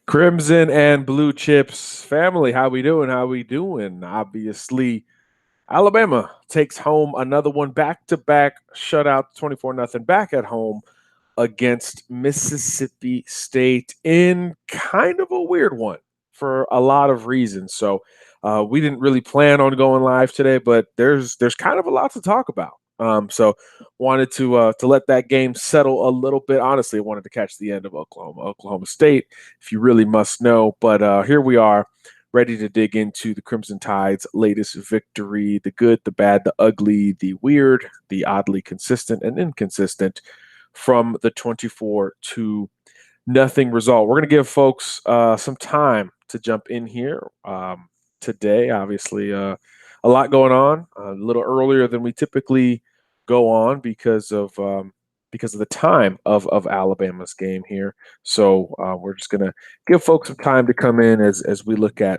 Crimson and Blue Chips family, how we doing? How we doing? Obviously, Alabama takes home another one back-to-back shutout, 24-0 back at home against Mississippi State in kind of a weird one for a lot of reasons. So we didn't really plan on going live today, but there's kind of a lot to talk about. So wanted to let that game settle a little bit. Honestly, I wanted to catch the end of Oklahoma State, if you really must know. But here we are, ready to dig into the Crimson Tide's latest victory: the good, the bad, the ugly, the weird, the oddly consistent and inconsistent from the 24 to nothing result. We're going to give folks some time to jump in here today. Obviously, a lot going on, a little earlier than we typically go on because of the time of Alabama's game here. So we're just going to give folks some time to come in as we look at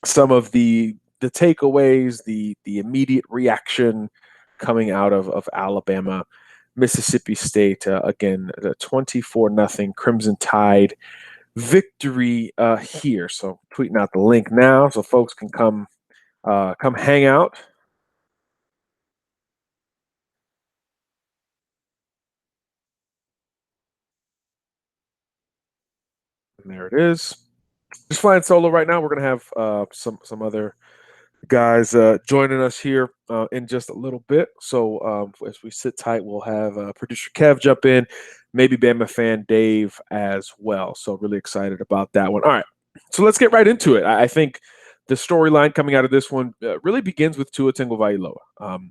some of the takeaways, the immediate reaction coming out of Alabama, Mississippi State. Again, the 24-0 Crimson Tide victory here. So tweeting out the link now so folks can come hang out. And there it is. Just flying solo right now. We're gonna have some other guys joining us here in just a little bit. So as we sit tight, we'll have producer Kev jump in, maybe Bama fan Dave as well. So really excited about that one. All right, so let's get right into it. I think the storyline coming out of this one really begins with Tua Tagoaviloa.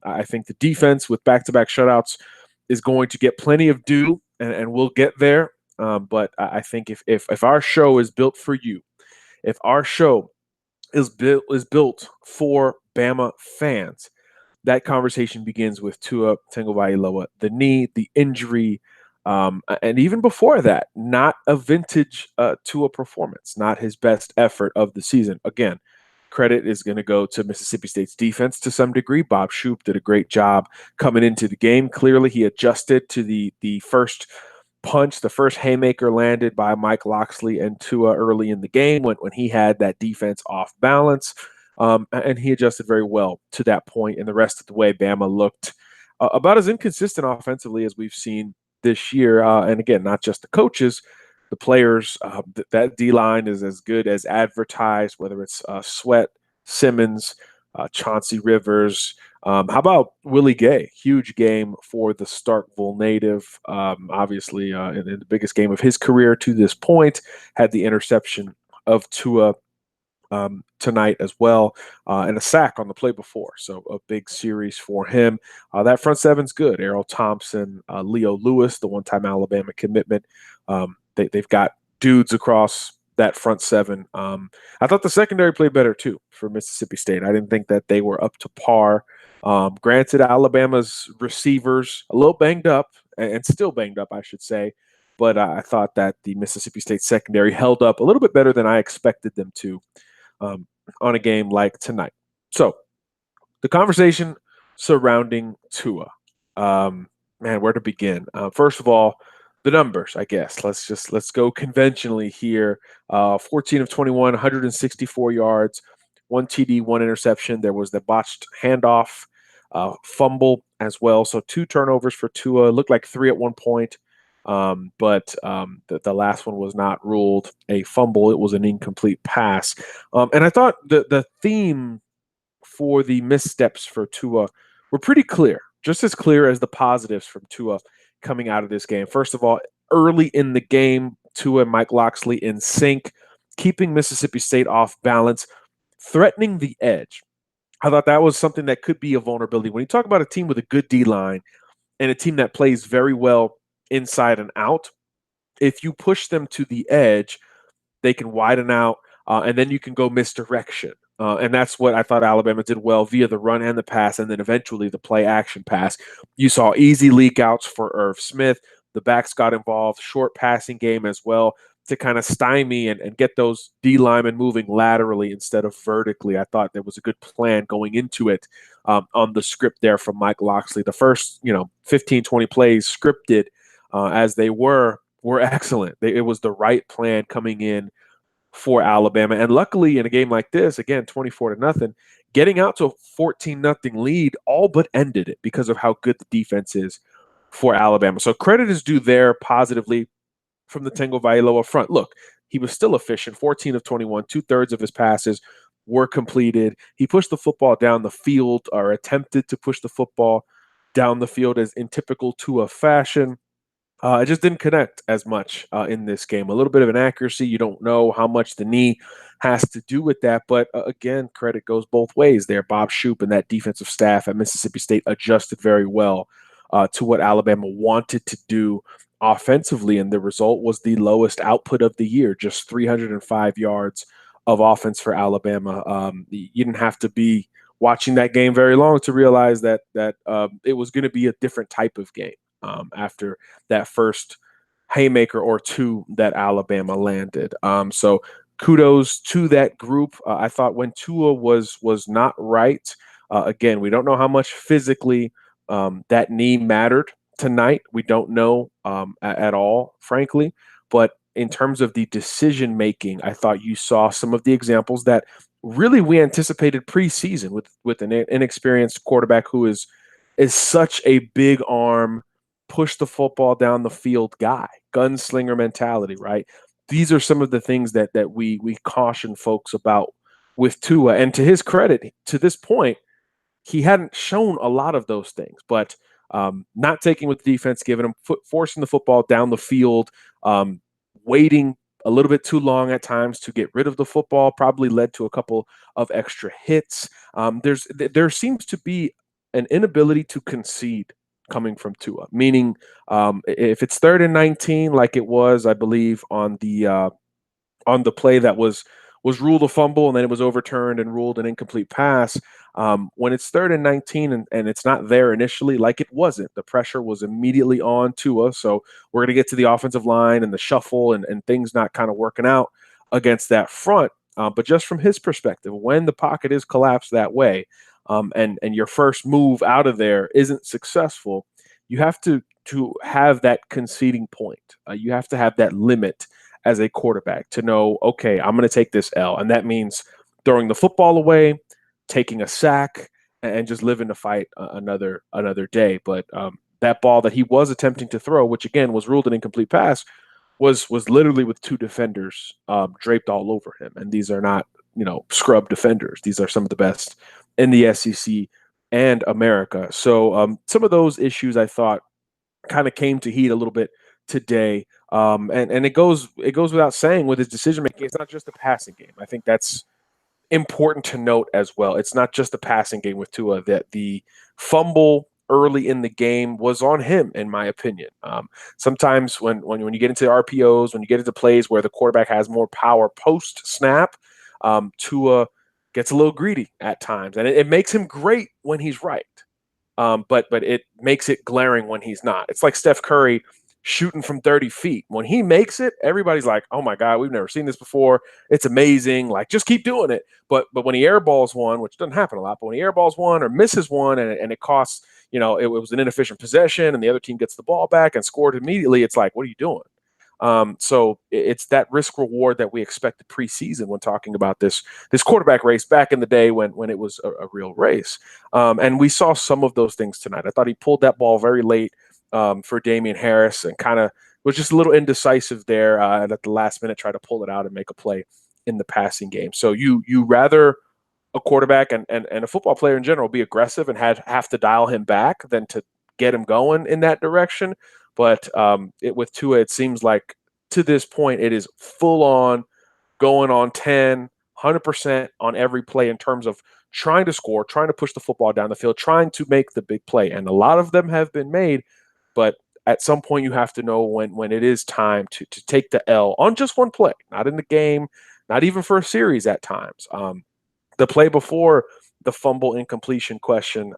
I think the defense with back-to-back shutouts is going to get plenty of due, and we'll get there. But I think if our show is built for you, if our show is built for Bama fans, that conversation begins with Tua Tagovailoa, the knee, the injury, and even before that, not a vintage Tua performance, not his best effort of the season. Again, credit is going to go to Mississippi State's defense to some degree. Bob Shoop did a great job coming into the game. Clearly, he adjusted to the first punch, the first haymaker landed by Mike Locksley and Tua early in the game when he had that defense off balance. And he adjusted very well to that point. And the rest of the way, Bama looked about as inconsistent offensively as we've seen this year. And again, not just the coaches, the players. That D line is as good as advertised, whether it's Sweat, Simmons, Chauncey Rivers. How about Willie Gay? Huge game for the Starkville native. Obviously, in the biggest game of his career to this point, had the interception of Tua tonight as well, and a sack on the play before. So a big series for him. That front seven's good. Errol Thompson, Leo Lewis, the one-time Alabama commitment. They've got dudes across that front seven. I thought the secondary played better too for Mississippi State. I didn't think that they were up to par. Granted, Alabama's receivers a little banged up and still banged up, I should say. But I thought that the Mississippi State secondary held up a little bit better than I expected them to on a game like tonight. So the conversation surrounding Tua, man, where to begin? First of all, the numbers, I guess. Let's go conventionally here. 14 of 21, 164 yards, one TD, one interception. There was the botched handoff, fumble as well. So 2 turnovers for Tua. Looked like 3 at one point. But the last one was not ruled a fumble. It was an incomplete pass. And I thought the theme for the missteps for Tua were pretty clear, just as clear as the positives from Tua coming out of this game. First of all, early in the game, Tua and Mike Locksley in sync, keeping Mississippi State off balance, threatening the edge. I thought that was something that could be a vulnerability. When you talk about a team with a good D-line and a team that plays very well inside and out, if you push them to the edge, they can widen out, and then you can go misdirection. And that's what I thought Alabama did well via the run and the pass, and then eventually the play action pass. You saw easy leak outs for Irv Smith. The backs got involved, short passing game as well to kind of stymie and get those D linemen moving laterally instead of vertically. I thought there was a good plan going into it on the script there from Mike Locksley. The first, 15, 20 plays scripted as they were excellent. It was the right plan coming in for Alabama. And luckily, in a game like this, again, 24-0, getting out to a 14-0 lead all but ended it because of how good the defense is for Alabama. So credit is due there positively from the Tagovailoa front. Look, he was still efficient, 14 of 21, 2/3 of his passes were completed. He pushed the football down the field, or attempted to push the football down the field as in typical Tua fashion. It just didn't connect as much in this game. A little bit of inaccuracy. You don't know how much the knee has to do with that. But again, credit goes both ways there. Bob Shoop and that defensive staff at Mississippi State adjusted very well to what Alabama wanted to do offensively. And the result was the lowest output of the year, just 305 yards of offense for Alabama. You didn't have to be watching that game very long to realize that it was going to be a different type of game after that first haymaker or two that Alabama landed. So kudos to that group. I thought when Tua was not right, again, we don't know how much physically that knee mattered tonight. We don't know at all, frankly. But in terms of the decision making, I thought you saw some of the examples that really we anticipated preseason with an inexperienced quarterback who is such a big arm, push the football down the field guy, gunslinger mentality, right? These are some of the things that we caution folks about with Tua. And to his credit, to this point, he hadn't shown a lot of those things, but not taking with the defense, giving him forcing the football down the field, waiting a little bit too long at times to get rid of the football probably led to a couple of extra hits. There seems to be an inability to concede coming from Tua, meaning if it's 3rd and 19, like it was, I believe, on the play that was ruled a fumble and then it was overturned and ruled an incomplete pass. When it's 3rd and 19 and it's not there initially, like it wasn't, the pressure was immediately on Tua. So we're going to get to the offensive line and the shuffle and things not kind of working out against that front. But just from his perspective, when the pocket is collapsed that way, and your first move out of there isn't successful, you have to have that conceding point. You have to have that limit as a quarterback to know, okay, I'm going to take this L. And that means throwing the football away, taking a sack, and just living to fight another day. But that ball that he was attempting to throw, which again was ruled an incomplete pass, was literally with two defenders draped all over him. And these are not, scrub defenders. These are some of the best in the SEC and America. So some of those issues I thought kind of came to heat a little bit today. And it goes without saying with his decision making, it's not just a passing game. I think that's important to note as well. It's not just a passing game with Tua. That the fumble early in the game was on him, in my opinion. Sometimes when you get into RPOs, when you get into plays where the quarterback has more power post snap, Tua gets a little greedy at times, and it makes him great when he's right. But it makes it glaring when he's not. It's like Steph Curry shooting from 30 feet. When he makes it, everybody's like, oh my God, we've never seen this before. It's amazing. Like, just keep doing it. But when he airballs one, which doesn't happen a lot, but when he airballs one or misses one and it costs, it was an inefficient possession and the other team gets the ball back and scored immediately, it's like, what are you doing? So it's that risk reward that we expected preseason when talking about this quarterback race back in the day when it was a real race. And we saw some of those things tonight. I thought he pulled that ball very late for Damian Harris and kind of was just a little indecisive there and at the last minute try to pull it out and make a play in the passing game. So you rather a quarterback and a football player in general be aggressive and have to dial him back than to get him going in that direction. But with Tua, it seems like to this point, it is full on going on 10, 100% on every play in terms of trying to score, trying to push the football down the field, trying to make the big play. And a lot of them have been made, but at some point you have to know when it is time to take the L on just one play, not in the game, not even for a series at times. The play before the fumble incompletion question,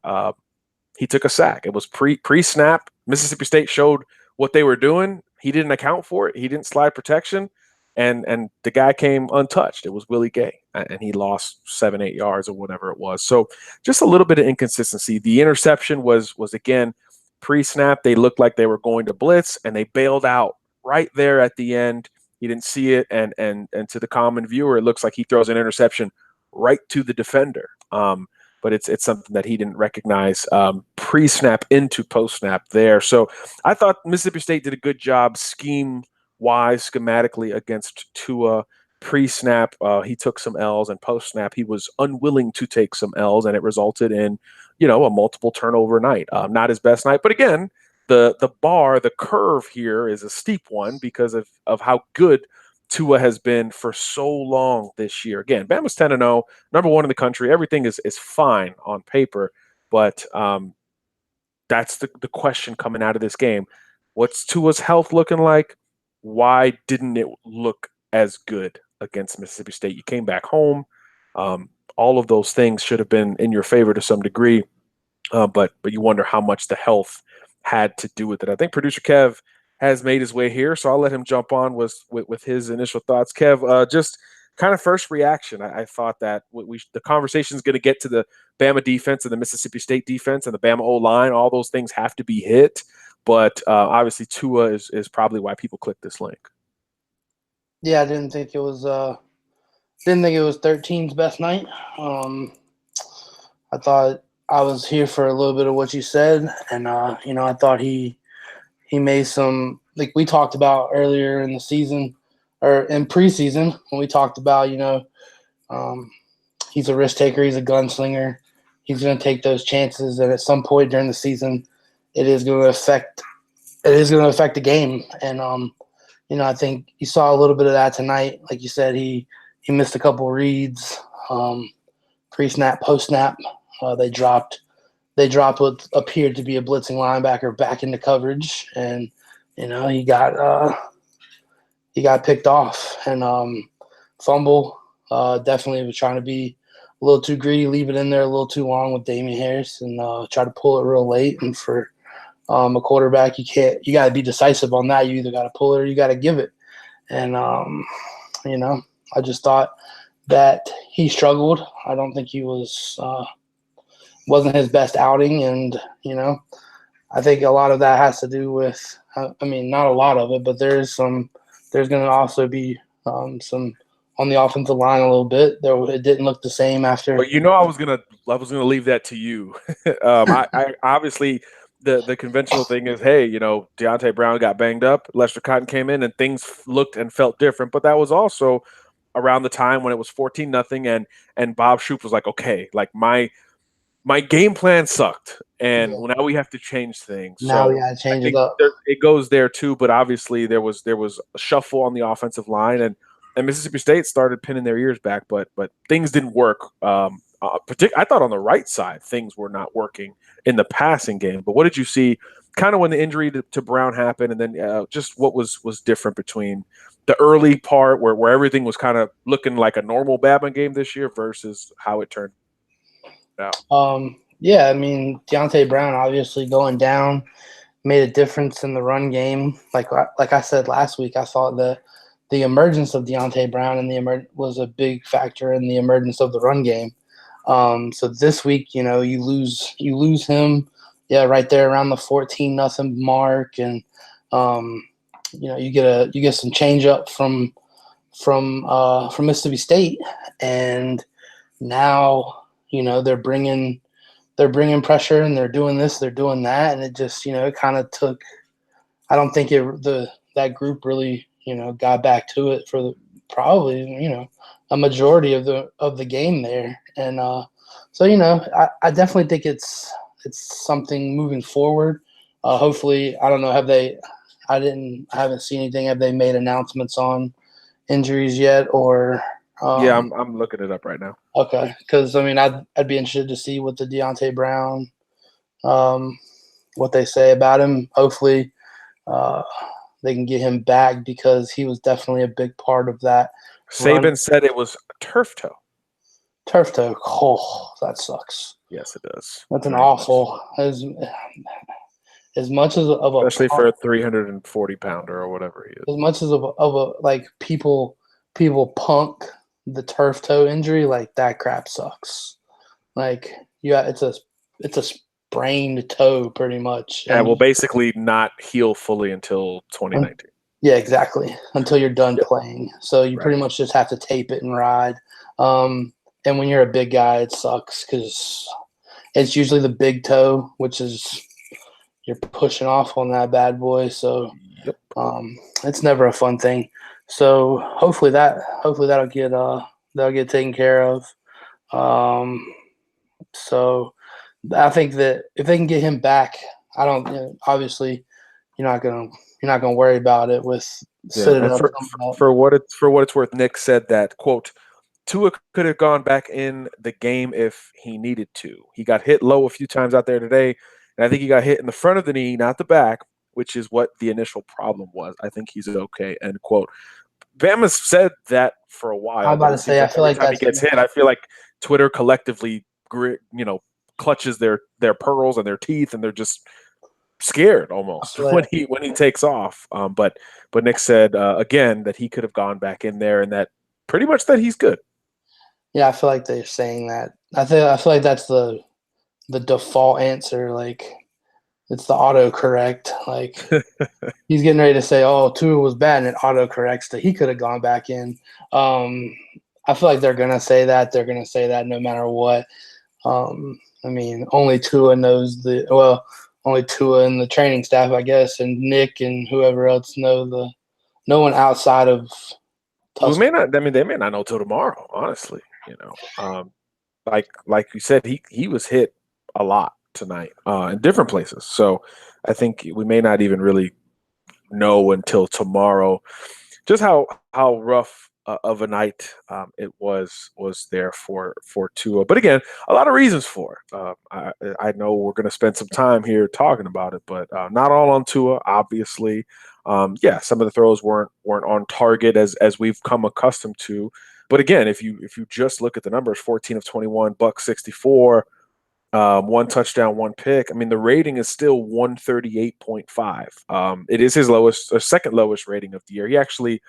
he took a sack. It was pre-snap. Mississippi State showed what they were doing. He didn't account for it. He didn't slide protection, and the guy came untouched. It was Willie Gay, and he lost 7-8 yards or whatever it was. So just a little bit of inconsistency. The interception was again pre-snap. They looked like they were going to blitz, and they bailed out right there at the end He didn't see it, and to the common viewer, it looks like he throws an interception right to the defender. But it's something that he didn't recognize pre-snap into post-snap there. So I thought Mississippi State did a good job scheme-wise, schematically against Tua. Pre-snap, he took some L's, and post-snap, he was unwilling to take some L's, and it resulted in, a multiple turnover night. Not his best night, but again, the curve here is a steep one because of how good Tua has been for so long this year. Again, Bama's 10-0, number one in the country. Everything is fine on paper, but that's the question coming out of this game. What's Tua's health looking like? Why didn't it look as good against Mississippi State? You came back home. All of those things should have been in your favor to some degree, but you wonder how much the health had to do with it. I think producer Kev has made his way here, so I'll let him jump on with his initial thoughts. Kev, just kind of first reaction. I thought that the conversation is going to get to the Bama defense and the Mississippi State defense and the Bama O-line. All those things have to be hit, but obviously Tua is probably why people click this link. Yeah, I didn't think it was 13's best night. I thought I was here for a little bit of what you said, and I thought he made some, like we talked about earlier in the season or in preseason when we talked about he's a risk taker, he's a gunslinger, he's going to take those chances, and at some point during the season, it is going to affect the game, and I think you saw a little bit of that tonight. Like you said, he missed a couple reads, pre-snap, post-snap. They dropped what appeared to be a blitzing linebacker back into coverage, and he got picked off and fumble. Definitely was trying to be a little too greedy, leave it in there a little too long with Damian Harris, and try to pull it real late. And for a quarterback, you got to be decisive on that. You either got to pull it or you got to give it. And I just thought that he struggled. I don't think he wasn't his best outing, and I think a lot of that has to do with, not a lot of it, but there's going to also be some on the offensive line a little bit. It didn't look the same after. But I was gonna leave that to you. I obviously the conventional thing is, hey, Deontay Brown got banged up, Lester Cotton came in, and things looked and felt different. But that was also around the time when it was 14-0, and Bob Shoop was like, okay, like my game plan sucked, and now we have to change things. Now we gotta change it up. It goes there too, but obviously there was a shuffle on the offensive line, and Mississippi State started pinning their ears back, but things didn't work. I thought on the right side things were not working in the passing game. But what did you see kind of when the injury to Brown happened, and then just what was different between the early part where everything was kind of looking like a normal Bama game this year versus how it turned out? Yeah, Deontay Brown obviously going down made a difference in the run game. Like I said last week, I thought the emergence of Deontay Brown and was a big factor in the emergence of the run game. So this week, you lose him, right there around the 14-0 mark, and you get some change up from Mississippi State, and now they're bringing pressure, and they're doing this, they're doing that, and it just it kind of took. I don't think that group really got back to it for probably a majority of the game there, and so I definitely think it's something moving forward. Hopefully, I don't know. I haven't seen anything. Have they made announcements on injuries yet, or? Yeah, I'm looking it up right now. Okay, because I'd be interested to see what the Deontay Brown, what they say about him. Hopefully, they can get him back because he was definitely a big part of that. Saban said it was turf toe. Turf toe. Oh, that sucks. Yes, it does. That's an awful. As much as of a especially for a 340-pounder or whatever he is. As much as of a like people punk the turf toe injury, like that crap sucks. Like it's a sprained toe pretty much. Yeah, will basically not heal fully until 2019. Yeah, exactly. Until you're done Yep. playing. So you Right. pretty much just have to tape it and ride. And when you're a big guy, it sucks because it's usually the big toe, which is you're pushing off on that bad boy. So Yep. it's never a fun thing. So hopefully that'll get taken care of. Um, so I think that if they can get him back, I don't obviously you're not gonna you're not gonna worry about it with Yeah. sitting And up for, coming for up. for what it's worth, Nick said that quote Tua could have gone back in the game if he needed to. He got hit low a few times out there today, and I think he got hit in the front of the knee, not the back, which is what the initial problem was. I think he's okay. End quote. Bama's said that for a I'm while, but about it to seems say I like feel every like time he that's gets hit, I feel like Twitter collectively, clutches their pearls and their teeth, and they're just scared I almost feel like when he takes off. But Nick said again that he could have gone back in there, and that pretty much that he's good. yeah, I feel like they're saying that. I feel like that's the default answer. Like it's the autocorrect. Like he's getting ready to say, "Oh, Tua was bad," and it autocorrects that he could have gone back in. Um, I feel like they're gonna say that. They're gonna say that no matter what. I mean, only Tua knows only Tua and the training staff, I guess, and Nick and whoever else know no one outside of We may Tuscaloosa. not. I mean, they may not know till tomorrow. Honestly, like you said, he was hit a lot tonight in different places. So I think we may not even really know until tomorrow just how rough of a night it was there for Tua. But again, a lot of reasons for it. I know we're going to spend some time here talking about it, but not all on Tua, obviously. Yeah, some of the throws weren't on target as we've come accustomed to. But again, if you just look at the numbers, 14 of 21, buck 64, one touchdown, one pick. I mean, the rating is still 138.5. It is his lowest, or second lowest rating of the year. He actually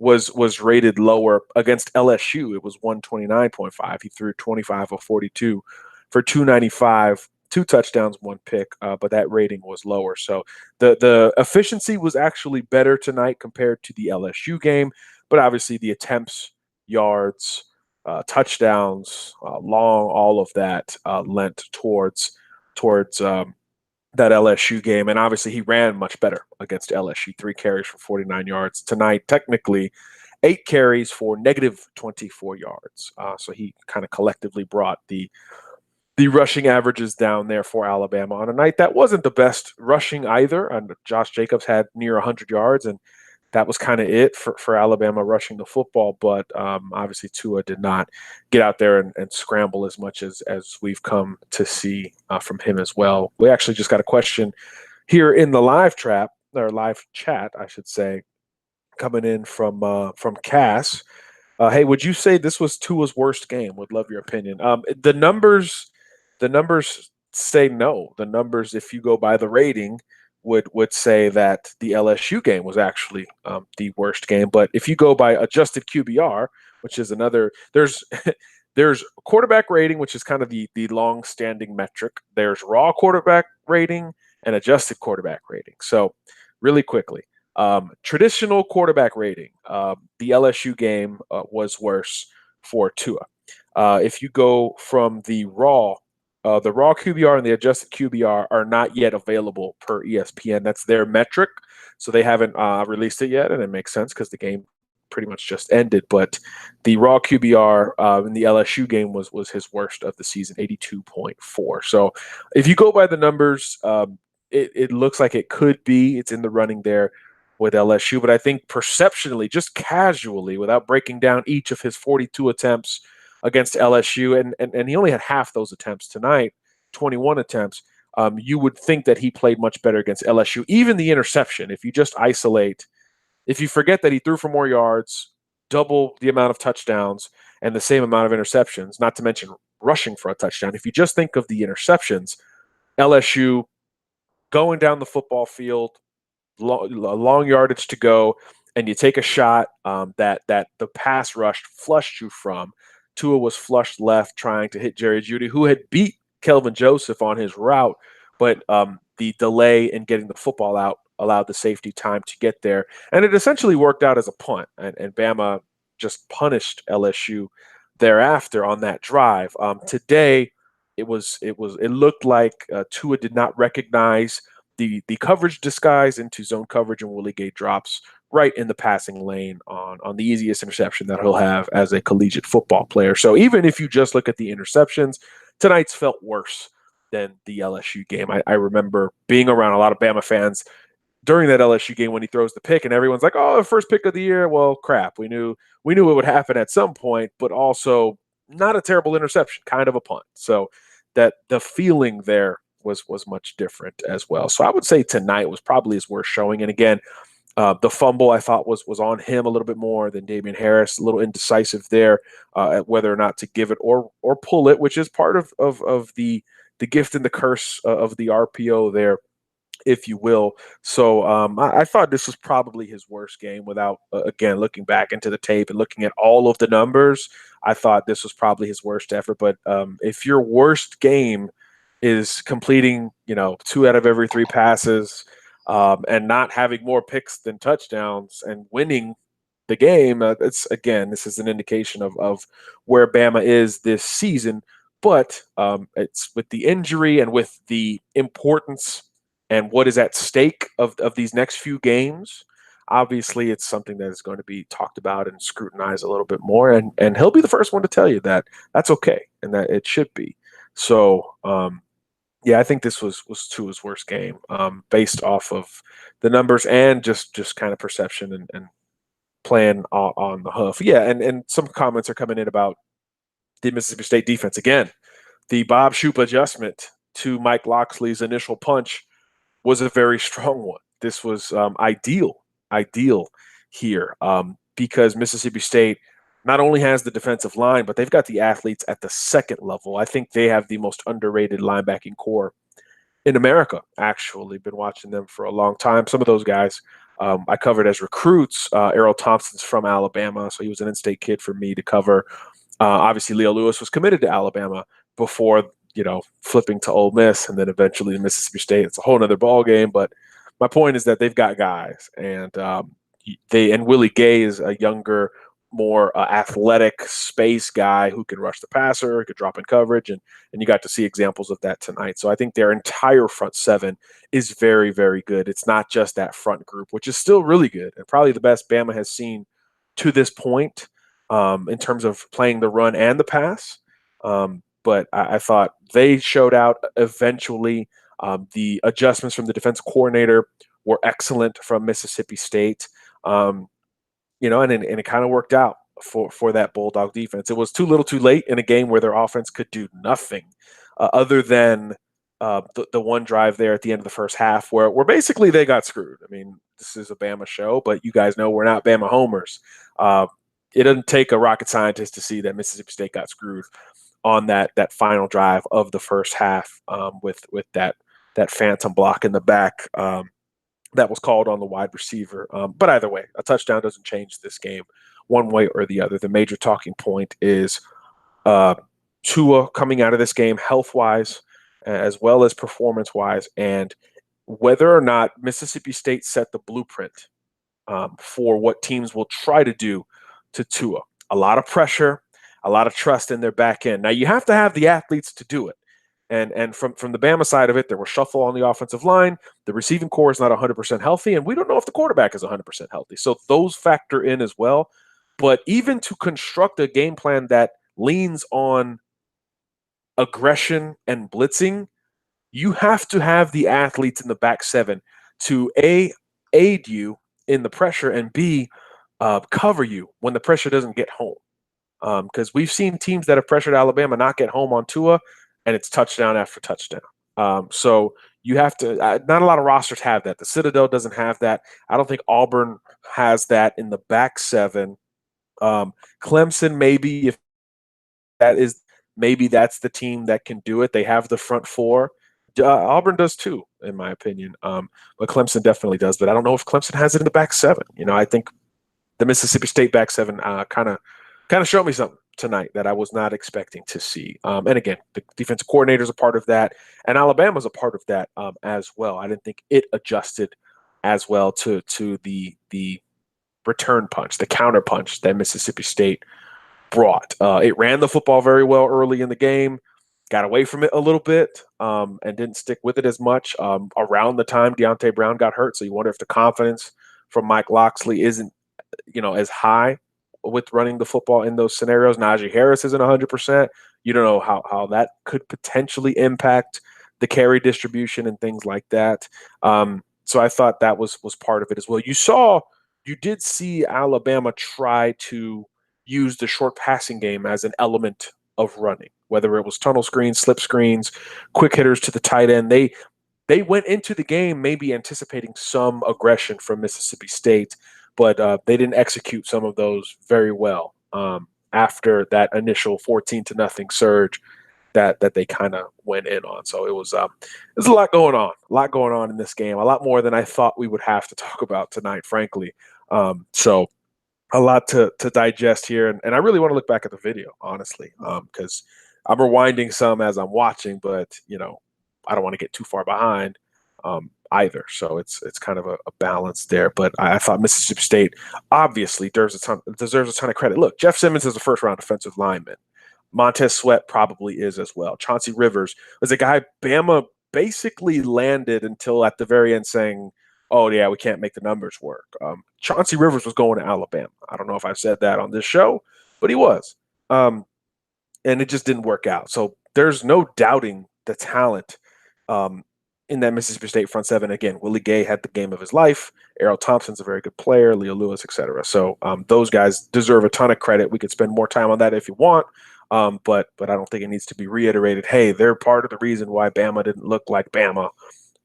was rated lower against LSU. It was 129.5. He threw 25 of 42 for 295, two touchdowns, one pick, but that rating was lower. So the efficiency was actually better tonight compared to the LSU game, but obviously the attempts, yards, touchdowns, long, all of that lent towards that LSU game. And obviously, he ran much better against LSU. 3 carries for 49 yards. Tonight, technically, 8 carries for negative 24 yards. So he kind of collectively brought the rushing averages down there for Alabama on a night that wasn't the best rushing either. And Josh Jacobs had near 100 yards, and that was kind of it for Alabama rushing the football. But obviously, Tua did not get out there and scramble as much as we've come to see from him as well. We actually just got a question here in the live chat, I should say, coming in from Cass. Hey, would you say this was Tua's worst game? Would love your opinion. The numbers say no. The numbers, if you go by the rating, would say that the LSU game was actually the worst game. But if you go by adjusted QBR, which is another, there's quarterback rating, which is kind of the long standing metric. There's raw quarterback rating and adjusted quarterback rating. So really quickly, traditional quarterback rating, the LSU game was worse for Tua. If you go from the raw QBR and the adjusted QBR are not yet available per ESPN. That's their metric, so they haven't released it yet, and it makes sense because the game pretty much just ended. But the raw QBR in the LSU game was his worst of the season, 82.4. So if you go by the numbers, it looks like it could be. It's in the running there with LSU, but I think perceptionally, just casually, without breaking down each of his 42 attempts against LSU, and he only had half those attempts tonight, 21 attempts. You would think that he played much better against LSU. Even the interception, if you just isolate, if you forget that he threw for more yards, double the amount of touchdowns, and the same amount of interceptions, not to mention rushing for a touchdown. If you just think of the interceptions, LSU going down the football field, long yardage to go, and you take a shot that the pass rush flushed you from. Tua was flushed left trying to hit Jerry Jeudy, who had beat Kelvin Joseph on his route, but the delay in getting the football out allowed the safety time to get there, and it essentially worked out as a punt, and Bama just punished LSU thereafter on that drive. Today, it looked like Tua did not recognize the coverage disguise into zone coverage, and Willie Gay drops right in the passing lane on the easiest interception that he'll have as a collegiate football player. So even if you just look at the interceptions, tonight's felt worse than the LSU game. I remember being around a lot of Bama fans during that LSU game when he throws the pick, and everyone's like, "Oh, first pick of the year." Well, crap. We knew it would happen at some point, but also not a terrible interception, kind of a punt. So that the feeling there was much different as well. So I would say tonight was probably his worst showing. And again, the fumble I thought was on him a little bit more than Damian Harris. A little indecisive there at whether or not to give it or pull it, which is part of the gift and the curse of the RPO there, if you will. So I thought this was probably his worst game without, again, looking back into the tape and looking at all of the numbers. I thought this was probably his worst effort. But if your worst game is completing, 2 out of every 3 passes and not having more picks than touchdowns and winning the game, this is an indication of where Bama is this season. But it's with the injury and with the importance and what is at stake of these next few games. Obviously, it's something that is going to be talked about and scrutinized a little bit more. And he'll be the first one to tell you that that's okay and that it should be. So, yeah, I think this was Tua's worst game based off of the numbers and just kind of perception and playing on the hoof. Yeah, and some comments are coming in about the Mississippi State defense. Again, the Bob Shoop adjustment to Mike Loxley's initial punch was a very strong one. This was ideal here because Mississippi State not only has the defensive line, but they've got the athletes at the second level. I think they have the most underrated linebacking core in America, actually. Been watching them for a long time. Some of those guys I covered as recruits. Errol Thompson's from Alabama, so he was an in-state kid for me to cover. Obviously, Leo Lewis was committed to Alabama before, flipping to Ole Miss and then eventually to Mississippi State. It's a whole other ball game. But my point is that they've got guys, and Willie Gay is a younger, more athletic space guy who can rush the passer, could drop in coverage, and you got to see examples of that tonight. So I think their entire front seven is very, very good. It's not just that front group, which is still really good and probably the best Bama has seen to this point in terms of playing the run and the pass. But I thought they showed out eventually. The adjustments from the defense coordinator were excellent from Mississippi State. And it kind of worked out for that Bulldog defense. It was too little too late in a game where their offense could do nothing other than the one drive there at the end of the first half where basically they got screwed. I mean, this is a Bama show, but you guys know we're not Bama homers. It doesn't take a rocket scientist to see that Mississippi State got screwed on that final drive of the first half with that phantom block in the back. That was called on the wide receiver. But either way, a touchdown doesn't change this game one way or the other. The major talking point is Tua coming out of this game health-wise as well as performance-wise, and whether or not Mississippi State set the blueprint for what teams will try to do to Tua. A lot of pressure, a lot of trust in their back end. Now, you have to have the athletes to do it. And from the Bama side of it, there was shuffle on the offensive line. The receiving core is not 100% healthy, and we don't know if the quarterback is 100% healthy. So those factor in as well. But even to construct a game plan that leans on aggression and blitzing, you have to have the athletes in the back seven to A, aid you in the pressure, and B, cover you when the pressure doesn't get home. Because we've seen teams that have pressured Alabama not get home on Tua, and it's touchdown after touchdown. So you have to not a lot of rosters have that. The Citadel doesn't have that. I don't think Auburn has that in the back seven. Clemson, maybe if that is, maybe that's the team that can do it. They have the front four. Auburn does too, in my opinion. But Clemson definitely does. But I don't know if Clemson has it in the back seven. I think the Mississippi State back seven kind of showed me something tonight that I was not expecting to see. And again, the defensive coordinator is a part of that, and Alabama's a part of that as well. I didn't think it adjusted as well to the return punch, the counter punch that Mississippi State brought. It ran the football very well early in the game, got away from it a little bit, and didn't stick with it as much. Around the time Deontay Brown got hurt, so you wonder if the confidence from Mike Locksley isn't, as high with running the football in those scenarios. Najee Harris isn't 100%. You don't know how that could potentially impact the carry distribution and things like that. So I thought that was part of it as well. You did see Alabama try to use the short passing game as an element of running, whether it was tunnel screens, slip screens, quick hitters to the tight end. They went into the game maybe anticipating some aggression from Mississippi State, but they didn't execute some of those very well after that initial 14-0 surge that they kind of went in on. So it was there's a lot going on in this game, a lot more than I thought we would have to talk about tonight, frankly. So a lot to digest here, and I really want to look back at the video, honestly, because I'm rewinding some as I'm watching, but I don't want to get too far behind either. So it's kind of a balance there. But I thought Mississippi State obviously deserves a ton of credit. Look, Jeff Simmons is a first-round defensive lineman. Montez Sweat probably is as well. Chauncey Rivers was a guy Bama basically landed until at the very end saying, oh, yeah, we can't make the numbers work. Chauncey Rivers was going to Alabama. I don't know if I've said that on this show, but he was. And it just didn't work out. So there's no doubting the talent in that Mississippi State front seven. Again, Willie Gay had the game of his life. Errol Thompson's a very good player, Leo Lewis, etc. So those guys deserve a ton of credit. We could spend more time on that if you want. But I don't think it needs to be reiterated. Hey, they're part of the reason why Bama didn't look like Bama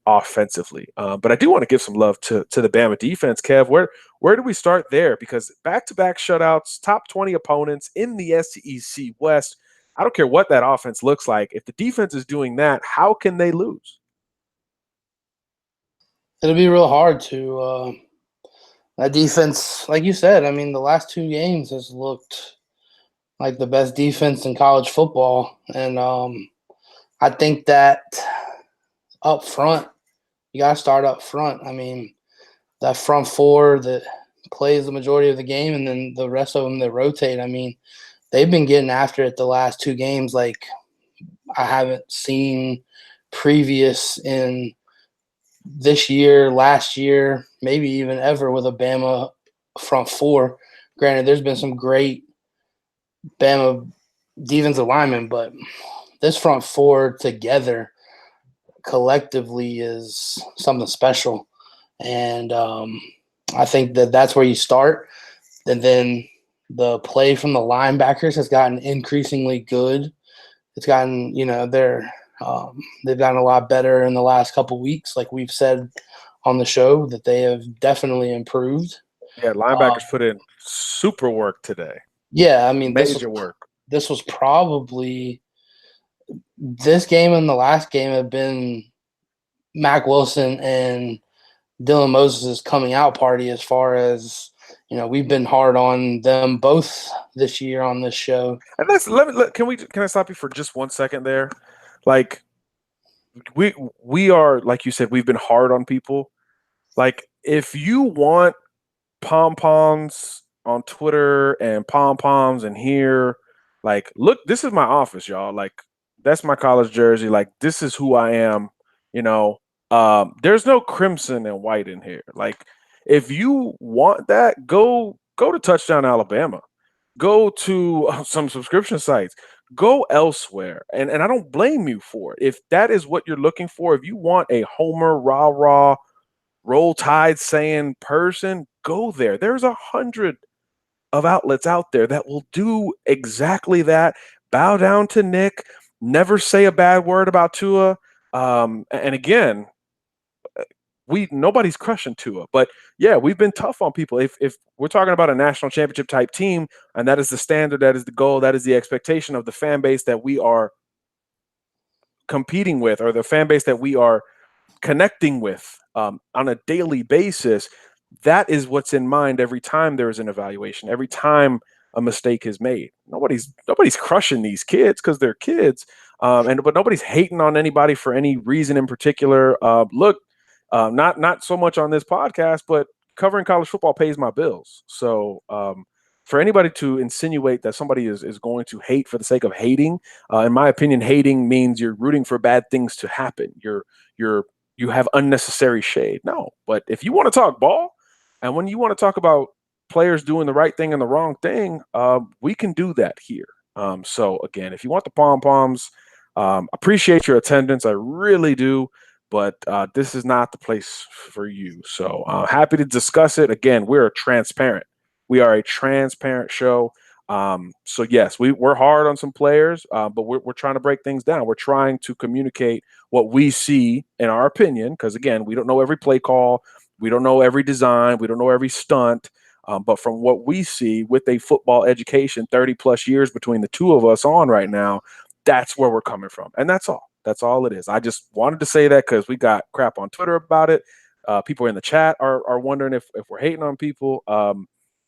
offensively. But I do want to give some love to the Bama defense. Kev, where do we start there? Because back-to-back shutouts, top 20 opponents in the SEC West. I don't care what that offense looks like. If the defense is doing that, how can they lose? It'll be real hard to that defense, like you said. I mean, the last two games has looked like the best defense in college football, and I think that up front, you got to start up front. I mean, that front four that plays the majority of the game, and then the rest of them that rotate. I mean, they've been getting after it the last two games like I haven't seen previous in this year, last year, maybe even ever with a Bama front four. Granted, there's been some great Bama defensive linemen, but this front four together collectively is something special. And I think that that's where you start. And then the play from the linebackers has gotten increasingly good. It's gotten, they've gotten a lot better in the last couple weeks. Like we've said on the show, that they have definitely improved. Yeah, linebackers put in super work today. Yeah, I mean, Major work. This was probably this game and the last game have been Mac Wilson and Dylan Moses' coming out party as far as, we've been hard on them both this year on this show. And can I stop you for just 1 second there? Like we are, like you said, we've been hard on people. Like if you want pom-poms on Twitter and pom-poms in here, like, look, this is my office, y'all. Like, that's my college jersey. Like, this is who I am. There's no crimson and white in here. Like, if you want that, go to Touchdown Alabama. Go to some subscription sites. Go elsewhere. And I don't blame you for it. If that is what you're looking for, if you want a Homer, rah-rah, Roll Tide saying person, go there. There's 100 of outlets out there that will do exactly that. Bow down to Nick. Never say a bad word about Tua. And again, nobody's crushing Tua, but yeah, we've been tough on people. If we're talking about a national championship type team, and that is the standard, that is the goal, that is the expectation of the fan base that we are competing with, or the fan base that we are connecting with on a daily basis, that is what's in mind every time there is an evaluation, every time a mistake is made. Nobody's crushing these kids because they're kids, but nobody's hating on anybody for any reason in particular. Look, Not so much on this podcast, but covering college football pays my bills. So for anybody to insinuate that somebody is going to hate for the sake of hating, in my opinion, hating means you're rooting for bad things to happen. You have unnecessary shade. No, but if you want to talk ball, and when you want to talk about players doing the right thing and the wrong thing, we can do that here. So again, if you want the pom poms, appreciate your attendance. I really do, but this is not the place for you. So happy to discuss it. Again, we're transparent. We are a transparent show. So yes, we're hard on some players, but we're trying to break things down. We're trying to communicate what we see in our opinion, because again, we don't know every play call, we don't know every design, we don't know every stunt. But from what we see with a football education, 30 plus years between the two of us on right now, that's where we're coming from. And that's all. That's all it is. I just wanted to say that because we got crap on Twitter about it. People in the chat are wondering if we're hating on people.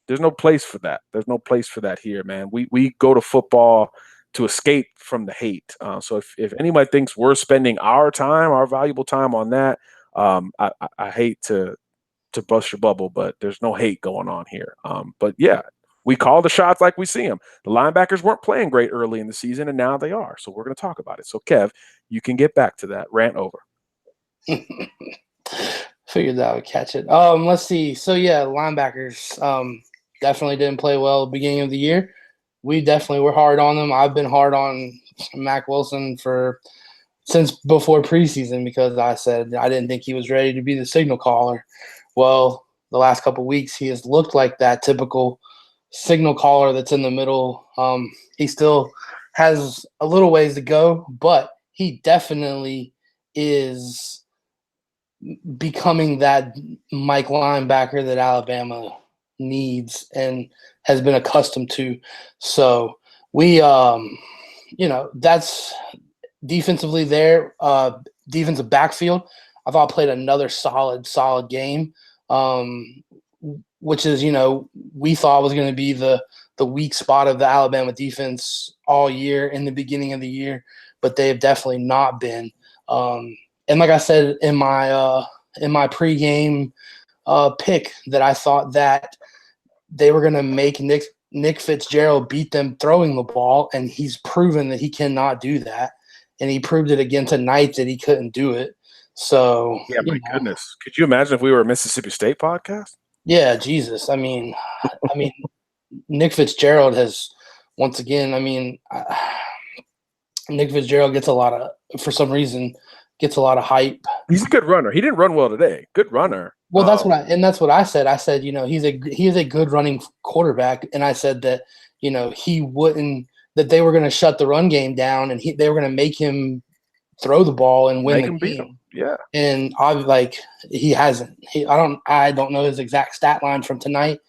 There's no place for that. There's no place for that here, man. We go to football to escape from the hate. So if anybody thinks we're spending our time, our valuable time on that, I hate to bust your bubble, but there's no hate going on here. But yeah, we call the shots like we see them. The linebackers weren't playing great early in the season, and now they are. So we're going to talk about it. So Kev, you can get back to that. Rant over. Figured that would catch it. Let's see. So yeah, linebackers definitely didn't play well at the beginning of the year. We definitely were hard on them. I've been hard on Mac Wilson since before preseason because I said I didn't think he was ready to be the signal caller. Well, the last couple of weeks, he has looked like that typical signal caller that's in the middle. He still has a little ways to go, but he definitely is becoming that Mike linebacker that Alabama needs and has been accustomed to. So we, that's defensively there. Defensive backfield, I thought played another solid game, which is, we thought was going to be the weak spot of the Alabama defense all year in the beginning of the year, but they have definitely not been. And like I said in my pregame pick, that I thought that they were going to make Nick Fitzgerald beat them throwing the ball, and he's proven that he cannot do that. And he proved it again tonight that he couldn't do it. So yeah, my goodness, could you imagine if we were a Mississippi State podcast? Yeah, Jesus. I mean, Nick Fitzgerald has once again. Nick Fitzgerald gets for some reason, gets a lot of hype. He's a good runner. He didn't run well today. Good runner. Well, that's what I said. I said, he is a good running quarterback, and I said that he wouldn't, that they were going to shut the run game down, and they were going to make him throw the ball and win the game. Yeah, and he hasn't. I don't know his exact stat line from tonight,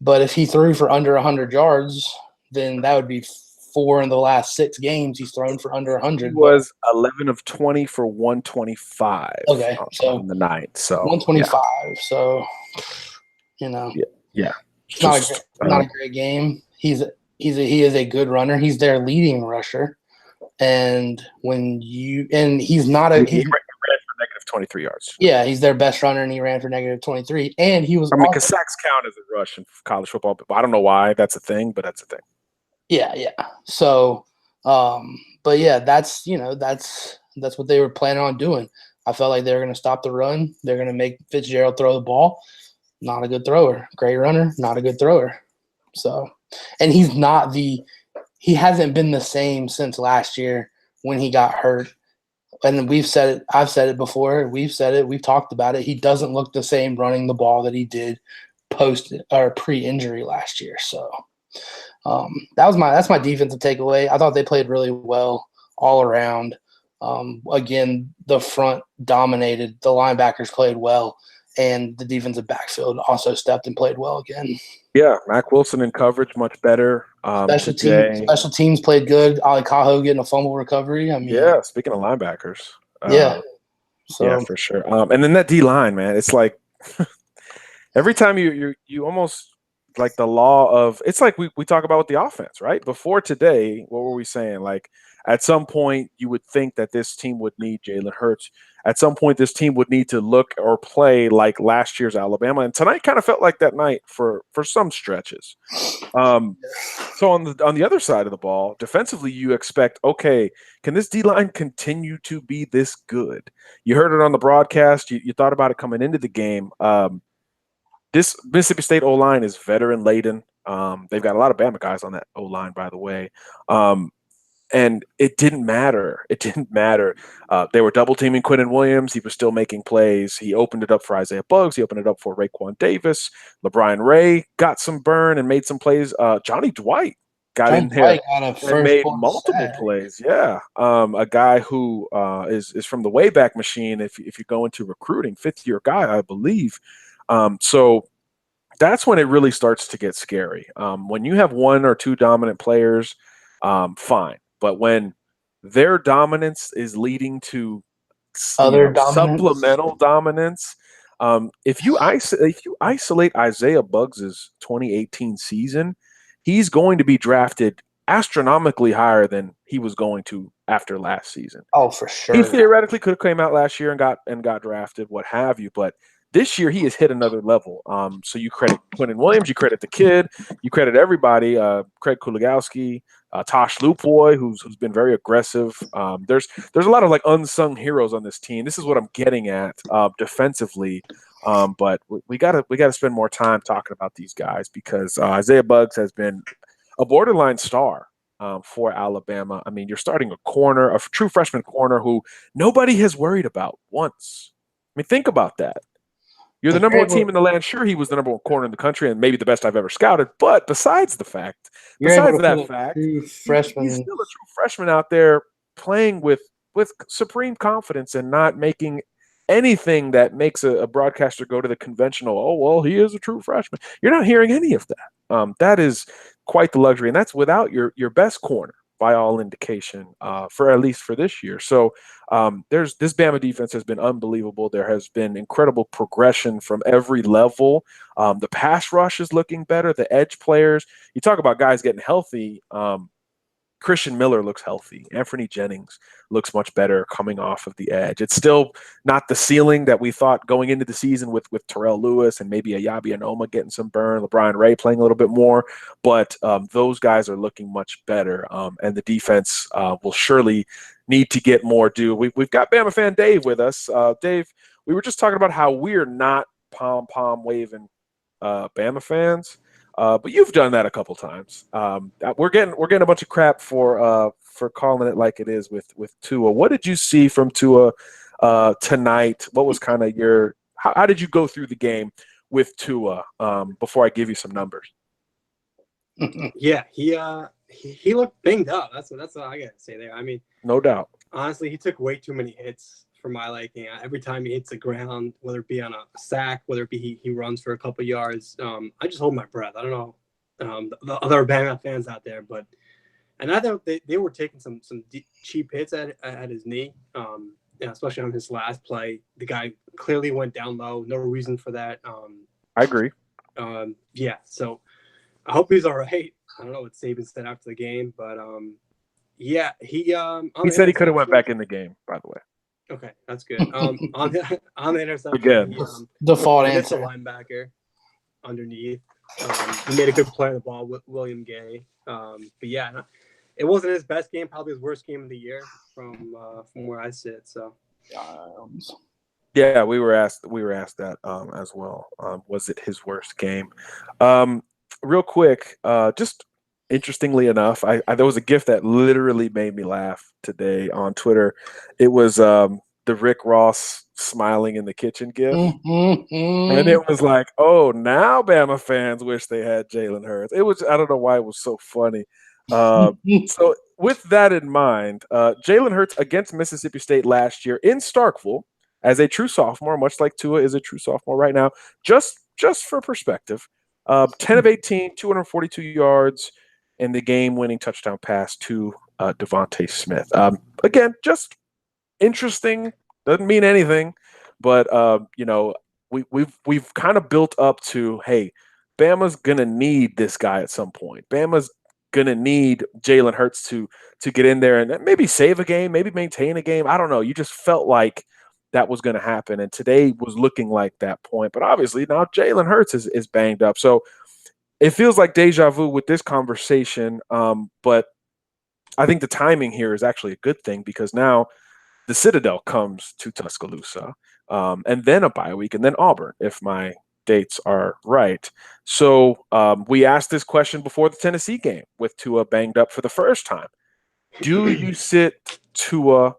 but if he threw for under 100 yards, then that would be 4 in the last 6 games he's thrown for under 100. He was 11 of 20 for 125. Okay, so on the night, so 125. Yeah. So, yeah, not a great game. He is a good runner. He's their leading rusher, and he's not a. He ran for negative 23 yards. Yeah, he's their best runner, and he ran for negative 23. And he was. Because sacks count as a rush in college football, but I don't know why that's a thing, but that's a thing. Yeah. So, but yeah, that's what they were planning on doing. I felt like they were going to stop the run. They're going to make Fitzgerald throw the ball. Not a good thrower. Great runner, not a good thrower. So, and he hasn't been the same since last year when he got hurt. And we've said it. I've said it before. We've said it. We've talked about it. He doesn't look the same running the ball that he did pre-injury last year. So, that's my defensive takeaway. I thought they played really well all around. Again, the front dominated. The linebackers played well, and the defensive backfield also stepped and played well again. Yeah, Mac Wilson in coverage much better. Special teams played good. Ali Cajo getting a fumble recovery. Yeah. Speaking of linebackers, yeah, for sure. And then that D line, man, it's like every time you almost. Like the law of, it's like we talk about with the offense, right? Before today, what were we saying? Like At some point, you would think that this team would need Jalen Hurts. At some point, this team would need to look or play like last year's Alabama. And tonight kind of felt like that night for some stretches. So on the other side of the ball, defensively, you expect, okay, can this D line continue to be this good? You heard it on the broadcast. You thought about it coming into the game. This Mississippi State O line is veteran laden. They've got a lot of Bama guys on that O line, by the way. And it didn't matter. It didn't matter. They were double teaming Quinnen Williams. He was still making plays. He opened it up for Isaiah Buggs. He opened it up for Raekwon Davis. LeBron Ray got some burn and made some plays. Johnny Dwight got in there and made multiple plays. Yeah. A guy who is from the Wayback Machine, if you go into recruiting, fifth-year guy, I believe. So that's when it really starts to get scary. When you have one or two dominant players, fine. But when their dominance is leading to supplemental dominance, if you isolate Isaiah Buggs' 2018 season, he's going to be drafted astronomically higher than he was going to after last season. Oh, for sure. He theoretically could have came out last year and got drafted, what have you, but this year he has hit another level. So you credit Quinnen Williams, you credit the kid, you credit everybody. Craig Kuligowski, Tosh Lupoy, who's been very aggressive. There's a lot of like unsung heroes on this team. This is what I'm getting at defensively. But we gotta spend more time talking about these guys because Isaiah Buggs has been a borderline star for Alabama. I mean, you're starting a true freshman corner who nobody has worried about once. I mean, think about that. You're the number one team in the land. Sure, he was the number one corner in the country and maybe the best I've ever scouted. But besides that fact, he's still a true freshman out there playing with supreme confidence and not making anything that makes a broadcaster go to the conventional, oh, well, he is a true freshman. You're not hearing any of that. That is quite the luxury. And that's without your best corner, by all indication, for at least for this year. So this Bama defense has been unbelievable. There has been incredible progression from every level. The pass rush is looking better. The edge players, you talk about guys getting healthy. Christian Miller looks healthy. Anthony Jennings looks much better coming off of the edge. It's still not the ceiling that we thought going into the season with Terrell Lewis and maybe Ayabi Anoma getting some burn, LeBron Ray playing a little bit more, but those guys are looking much better, and the defense will surely need to get more due. We've got Bama fan Dave with us. Dave, we were just talking about how we're not pom-pom waving Bama fans. But you've done that a couple times. We're getting a bunch of crap for calling it like it is with Tua. What did you see from Tua tonight? What was kind of how did you go through the game with Tua before I give you some numbers? Yeah, he looked banged up. That's what I gotta say there. I mean, no doubt. Honestly, he took way too many hits for my liking. Every time he hits the ground, whether it be on a sack, whether it be he runs for a couple yards, I just hold my breath. I don't know the other Bama fans out there, and I thought they were taking some cheap hits at his knee, especially on his last play. The guy clearly went down low. No reason for that. I agree. Yeah, so I hope he's all right. I don't know what Saban said after the game, but yeah, he said he could have went back in the game, by the way. Okay, that's good. On the interception, again, default answer. The linebacker underneath. He made a good play on the ball with William Gay. But yeah, it wasn't his best game. Probably his worst game of the year from where I sit. So, yeah, we were asked that as well. Was it his worst game? Real quick, just interestingly enough, I there was a GIF that literally made me laugh today on Twitter. It was the Rick Ross smiling in the kitchen GIF. And it was like, oh, now Bama fans wish they had Jalen Hurts. It was, I don't know why it was so funny. So with that in mind, Jalen Hurts against Mississippi State last year in Starkville as a true sophomore, much like Tua is a true sophomore right now, just for perspective, 10 of 18, 242 yards, in the game-winning touchdown pass to Devontae Smith. Again, just interesting. Doesn't mean anything, but we've kind of built up to, hey, Bama's gonna need this guy at some point. Bama's gonna need Jalen Hurts to get in there and maybe save a game, maybe maintain a game. I don't know. You just felt like that was going to happen, and today was looking like that point. But obviously now Jalen Hurts is banged up, so it feels like deja vu with this conversation. But I think the timing here is actually a good thing because now the Citadel comes to Tuscaloosa, and then a bye week, and then Auburn, if my dates are right. So we asked this question before the Tennessee game with Tua banged up for the first time. Do you sit Tua?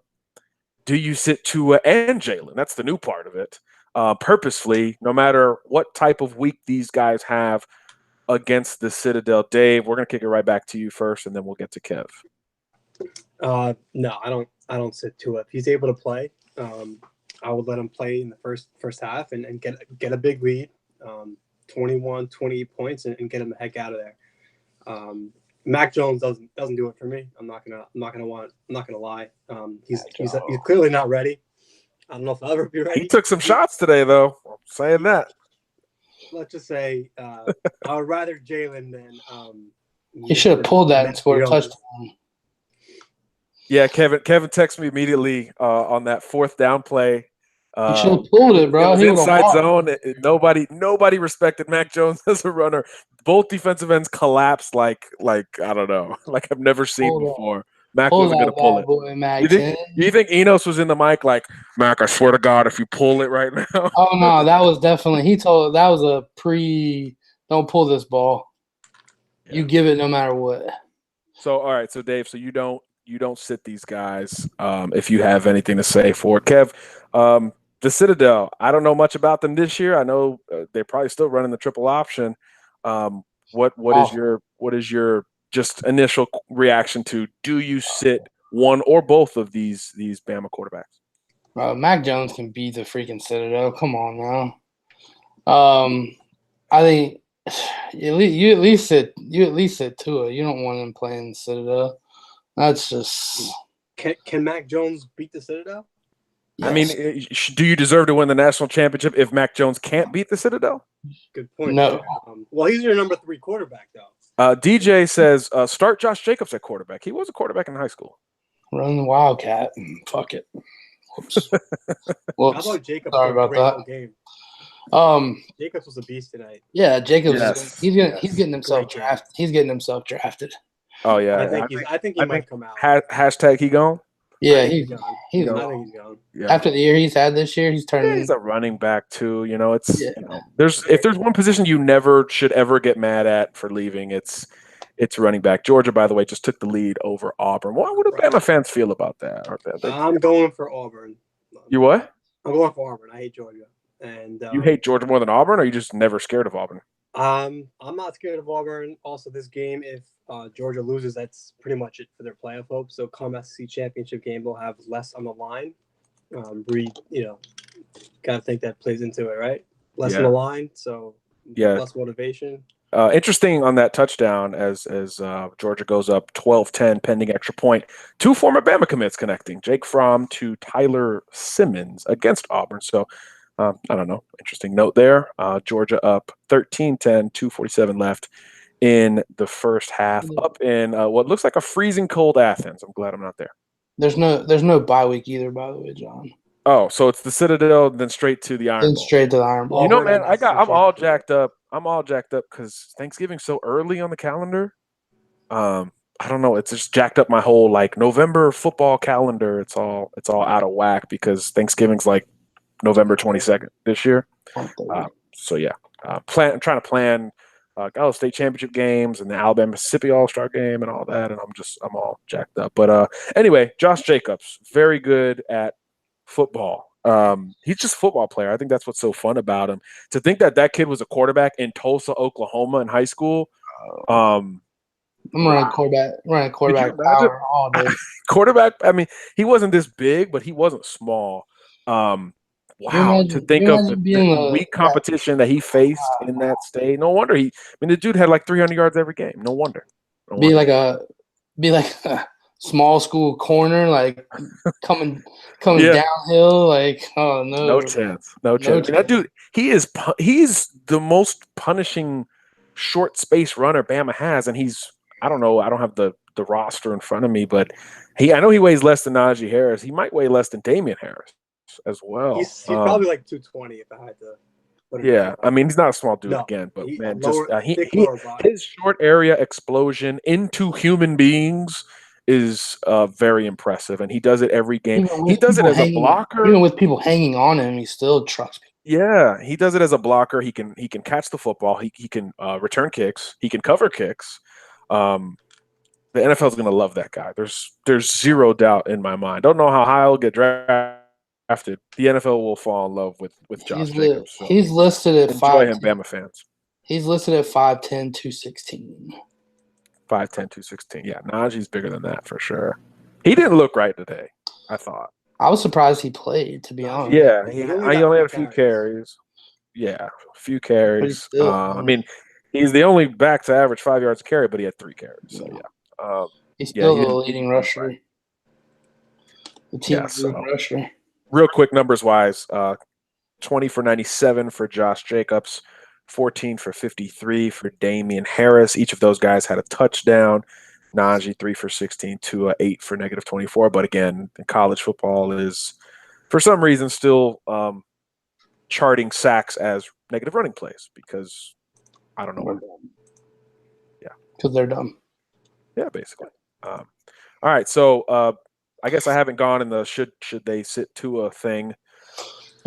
Do you sit Tua and Jalen? That's the new part of it. Purposefully, no matter what type of week these guys have against the Citadel. Dave, we're gonna kick it right back to you first, and then we'll get to Kev. No, I don't sit Tua. If he's able to play, I would let him play in the first half and get a big lead, 21, 28 points, and get him the heck out of there. Mac Jones doesn't do it for me. I'm not gonna lie. He's clearly not ready. I don't know if I'll ever be ready. He took some shots today, though. I'm saying that. Let's just say I would rather Jalen than. He should have pulled that and scored a touchdown. Yeah, Kevin texted me immediately on that fourth down play. He should have pulled it, bro. It was inside zone. Nobody respected Mac Jones as a runner. Both defensive ends collapsed like I don't know, like I've never seen before. Mac wasn't going to pull it. Boy, Mac, you think Enos was in the mic like, Mac, I swear to God, if you pull it right now. Oh, no, that was definitely – that was a don't pull this ball. Yeah. You give it no matter what. So, all right. So, Dave, you don't sit these guys if you have anything to say for it. Kev, the Citadel, I don't know much about them this year. I know they're probably still running the triple option. What is your just initial reaction to, do you sit one or both of these Bama quarterbacks? Mac Jones can beat the freaking Citadel. Come on now. I think you at least sit Tua. You don't want him playing the Citadel. That's just. Can Mac Jones beat the Citadel? Yes. I mean, do you deserve to win the national championship if Mac Jones can't beat the Citadel? Good point. No. Well, he's your number 3 quarterback, though. DJ says, start Josh Jacobs at quarterback. He was a quarterback in high school. Run the Wildcat. Fuck it. Whoops. How about Jacobs? Sorry about that. Game? Jacobs was a beast tonight. Yeah, Jacobs. Yes. He's getting himself drafted. He's getting himself drafted. Oh yeah, I think he might come out. Hashtag he gone. Yeah, he's gone. I think he's gone. Yeah. After the year he's had this year, he's turning. He's a running back too. You know, if there's one position you never should ever get mad at for leaving, it's running back. Georgia, by the way, just took the lead over Auburn. What do Bama fans feel about that? I'm going for Auburn. You what? I'm going for Auburn. I hate Georgia. And you hate Georgia more than Auburn, or are you just never scared of Auburn? I'm not scared of Auburn. Also, this game, if Georgia loses, that's pretty much it for their playoff hopes. So, come SEC championship game, they'll have less on the line. Got to think that plays into it, right? Less on the line, so less motivation. Interesting on that touchdown as Georgia goes up 12-10 pending extra point. 2 former Bama commits connecting. Jake Fromm to Tyler Simmons against Auburn. So, I don't know. Interesting note there. Georgia up 13-10, 2:47 left in the first half. Up in what looks like a freezing cold Athens. I'm glad I'm not there. There's no bye week either, by the way, John. Oh, so it's the Citadel, then straight to the Iron Bowl. Straight to the Iron Bowl. You know, man, I'm all jacked up. I'm all jacked up because Thanksgiving's so early on the calendar. I don't know. It's just jacked up my whole November football calendar. It's all out of whack because Thanksgiving's November 22nd this year. So yeah, I'm trying to plan state championship games and the Alabama Mississippi All-Star game and all that, and I'm all jacked up. But anyway, Josh Jacobs, very good at football. He's just a football player. I think that's what's so fun about him. To think that kid was a quarterback in Tulsa, Oklahoma in high school. I'm running quarterback power all day. Quarterback, I mean, he wasn't this big, but he wasn't small. Wow, to think of the weak competition that he faced in that state. No wonder the dude had 300 yards every game. No wonder. Be like a small school corner, coming downhill. Oh no, no chance. That dude, he's the most punishing short space runner Bama has, and he's I don't know. I don't have the roster in front of me, but I know he weighs less than Najee Harris. He might weigh less than Damian Harris as well. He's probably like 220 if I had to put him. Yeah, I mean he's not a small dude No, again, but he a man, just lower, thick lower body. his short area explosion into human beings is very impressive, and he does it every game. He does it as a blocker. Even with people hanging on him, he still trucks people. Yeah, he does it as a blocker. He can catch the football. He can return kicks. He can cover kicks. The NFL is going to love that guy. There's zero doubt in my mind. Don't know how high he'll get drafted. The NFL will fall in love with Josh Jacobs. So he's listed at enjoy him, Bama fans. He's listed at 5'10", 216. 5'10", 216. Yeah, Najee's bigger than that for sure. He didn't look right today, I thought. I was surprised he played, to be honest. Yeah, he only had a few carries. Yeah, a few carries. Still, I mean, he's the only back to average 5 yards a carry, but he had 3 carries. So, yeah. He's still the leading rusher. The team's leading rusher. Real quick numbers-wise, 20 for 97 for Josh Jacobs, 14 for 53 for Damian Harris. Each of those guys had a touchdown. Najee 3 for 16, Tua 8 for -24. But again, college football is, for some reason, still charting sacks as negative running plays because I don't know why. Yeah, because they're dumb. Yeah, basically. All right, so I guess I haven't gone in the should they sit Tua thing.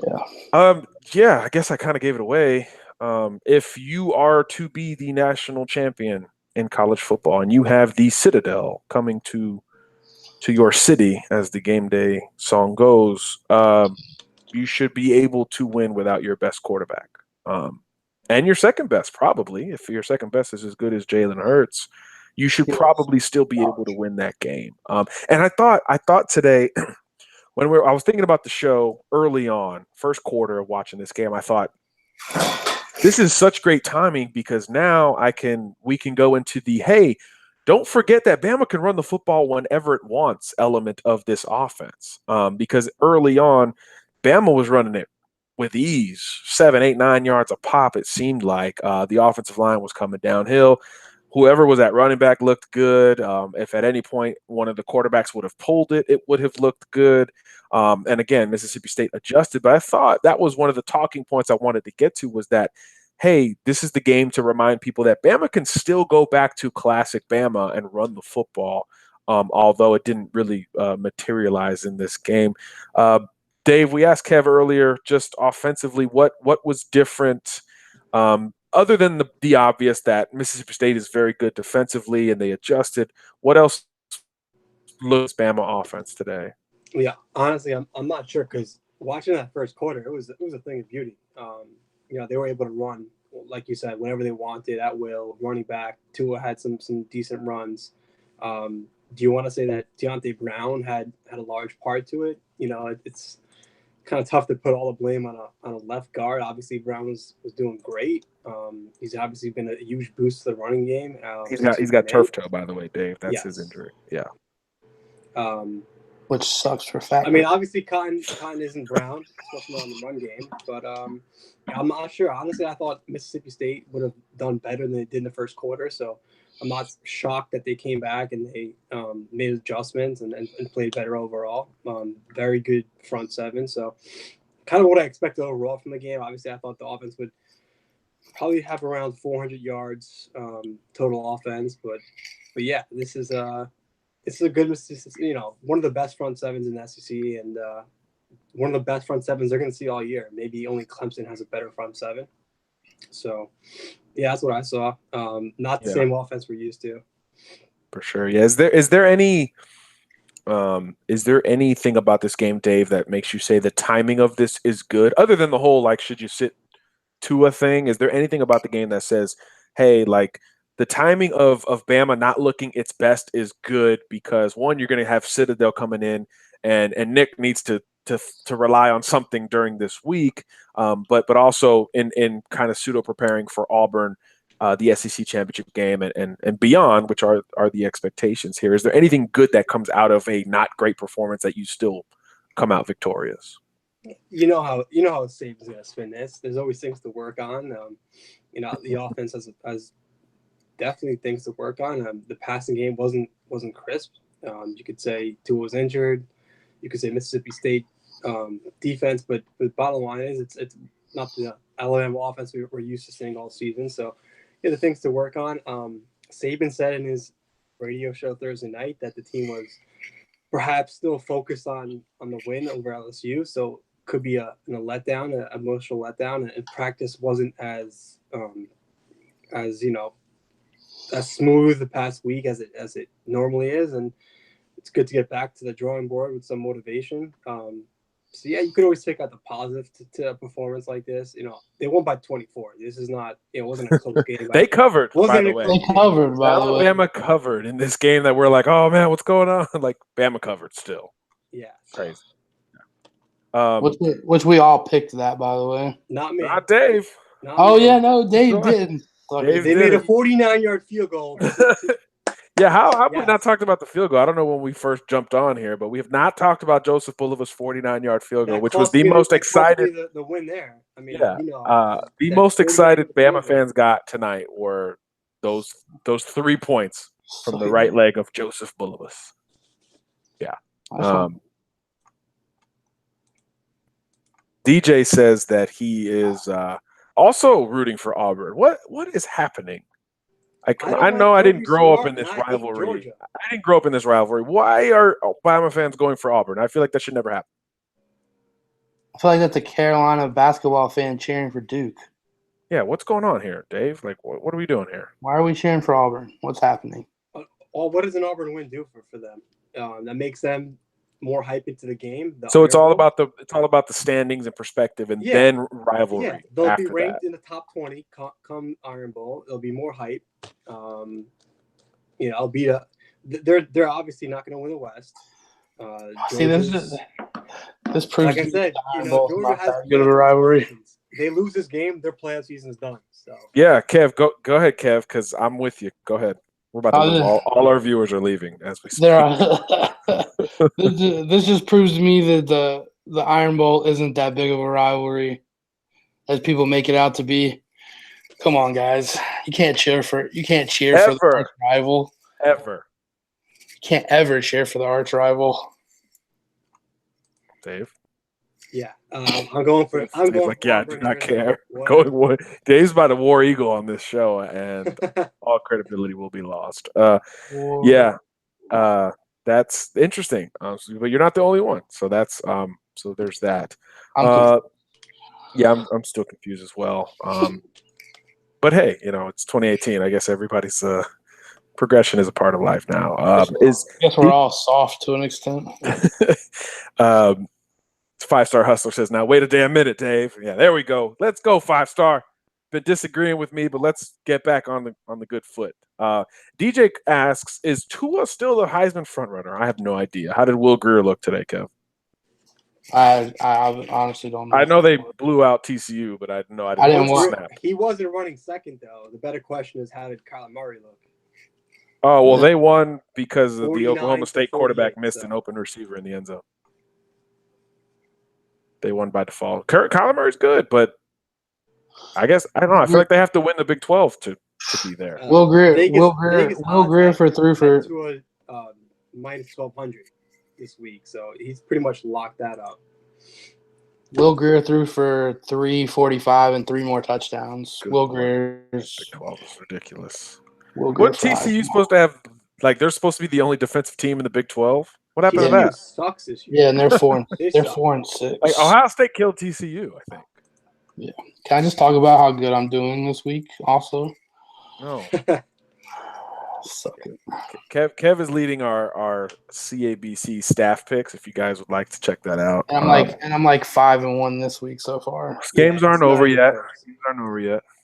Yeah. I guess I kind of gave it away. If you are to be the national champion in college football and you have the Citadel coming to your city, as the game day song goes, you should be able to win without your best quarterback. And your second best, probably. If your second best is as good as Jalen Hurts, you should probably still be able to win that game. And I thought today, when I was thinking about the show early on, first quarter of watching this game, I thought, this is such great timing because now we can go into the, hey, don't forget that Bama can run the football whenever it wants element of this offense. Because early on, Bama was running it with ease, 7, 8, 9 yards a pop, it seemed like. The offensive line was coming downhill. Whoever was at running back looked good. If at any point one of the quarterbacks would have pulled it, it would have looked good. And again, Mississippi State adjusted. But I thought that was one of the talking points I wanted to get to was that, hey, this is the game to remind people that Bama can still go back to classic Bama and run the football, although it didn't really materialize in this game. Dave, we asked Kev earlier, just offensively, what was different, other than the obvious that Mississippi State is very good defensively and they adjusted. What else looks Bama offense today? Yeah, honestly, I'm not sure because watching that first quarter, it was a thing of beauty. They were able to run, like you said, whenever they wanted at will. Running back, Tua had some decent runs. Do you want to say that Deontay Brown had a large part to it? It's kind of tough to put all the blame on a left guard. Obviously, Brown was doing great. He's obviously been a huge boost to the running game. He's got turf toe, by the way, Dave. That's his injury. Yeah. Which sucks for fact. I mean, obviously, Cotton isn't Brown, especially on the run game. But I'm not sure. Honestly, I thought Mississippi State would have done better than they did in the first quarter. So I'm not shocked that they came back and they made adjustments and played better overall. Very good front seven. So kind of what I expected overall from the game. Obviously, I thought the offense would probably have around 400 yards total offense. But yeah, this is a good, one of the best front sevens in the SEC and one of the best front sevens they're going to see all year. Maybe only Clemson has a better front seven. So, yeah, that's what I saw. Not the same offense we're used to. For sure. Yeah. Is there anything about this game, Dave, that makes you say the timing of this is good, other than the whole like should you sit Tua thing? Is there anything about the game that says, hey, like the timing of Bama not looking its best is good because one, you're going to have Citadel coming in, and Nick needs to rely on something during this week, but also in kind of pseudo preparing for Auburn, the SEC championship game and beyond, which are the expectations here. Is there anything good that comes out of a not great performance that you still come out victorious? You know how Saban's going to spin this. There's always things to work on. The offense has definitely things to work on. The passing game wasn't crisp. You could say Tua was injured. You could say Mississippi State defense, but the bottom line is it's not the Alabama offense we're used to seeing all season. So, yeah, the things to work on. Saban said in his radio show Thursday night that the team was perhaps still focused on the win over LSU. So could be a letdown, an emotional letdown, and practice wasn't as as smooth the past week as it normally is, and it's good to get back to the drawing board with some motivation. So yeah, you could always take out the positive to a performance like this. They won by 24. This is not, it wasn't a close game. They covered, by the way. They covered, by the way. Alabama covered in this game that we're like, oh man, what's going on? Like Bama covered still. Yeah, crazy. Which we all picked that, by the way. Not me. Not Dave. Not me. Yeah, no, Dave did. They made a 49-yard field goal. Yeah, how have we not talked about the field goal? I don't know when we first jumped on here, but we have not talked about Joseph Bulova's 49-yard field goal, which was the most excited. The win there. I mean, the most excited Bama fans got tonight were those 3 points from the right leg of Joseph Bulovas. Yeah. DJ says that he is also rooting for Auburn. What is happening? I know I didn't grow up in this rivalry. I didn't grow up in this rivalry. Why are Bama fans going for Auburn? I feel like that should never happen. I feel like that's a Carolina basketball fan cheering for Duke. Yeah, what's going on here, Dave? Like, what are we doing here? Why are we cheering for Auburn? What's happening? What does an Auburn win do for them? That makes them more hype into the game. So it's all about the standings and perspective, and then rivalry. Yeah, they'll be ranked in the top 20 come Iron Bowl. There'll be more hype. I'll beat they're obviously not going to win the West. See, this proves, like I said, Georgia has good of a rivalry. They lose this game, their playoff season's done. So yeah, Kev, go ahead, Kev, because I'm with you. Go ahead. We're about to leave. All our viewers are leaving as we speak. This just proves to me that the Iron Bowl isn't that big of a rivalry as people make it out to be. Come on, guys. You can't cheer for the arch rival. Ever. You can't ever cheer for the arch rival. Dave? Yeah. I'm going for I do not care. Dave's about a war eagle on this show, and all credibility will be lost. That's interesting. But you're not the only one. So that's so there's that. I'm still confused as well. But hey, it's 2018. I guess everybody's progression is a part of life now. I guess we're all soft to an extent. 5-Star Hustler says, now wait a damn minute, Dave. Yeah, there we go. Let's go, 5-Star. Been disagreeing with me, but let's get back on the good foot. DJ asks, is Tua still the Heisman frontrunner? I have no idea. How did Will Grier look today, Kev? I honestly don't know. I know they blew out TCU, but I didn't snap. He wasn't running second, though. The better question is, how did Kyler Murray look? Oh, well, they won because the Oklahoma State quarterback missed an open receiver in the end zone. They won by default. Kyler Murray's good, but I guess I don't know. I feel like they have to win the Big 12 to be there. Will Grier threw for to a minus 1,200 this week, so he's pretty much locked that up. Will Grier threw for 345 and 3 more touchdowns. Will Grier's Big 12 is ridiculous. What TCU supposed to have? Like they're supposed to be the only defensive team in the Big 12. What happened to that? Sucks this year. Yeah, and they're 4 and 6. Like Ohio State killed TCU, I think. Yeah. Can I just talk about how good I'm doing this week? Also. No. Suck it. Kev is leading our CABC staff picks. If you guys would like to check that out, and I'm like 5-1 this week so far. Games aren't over yet.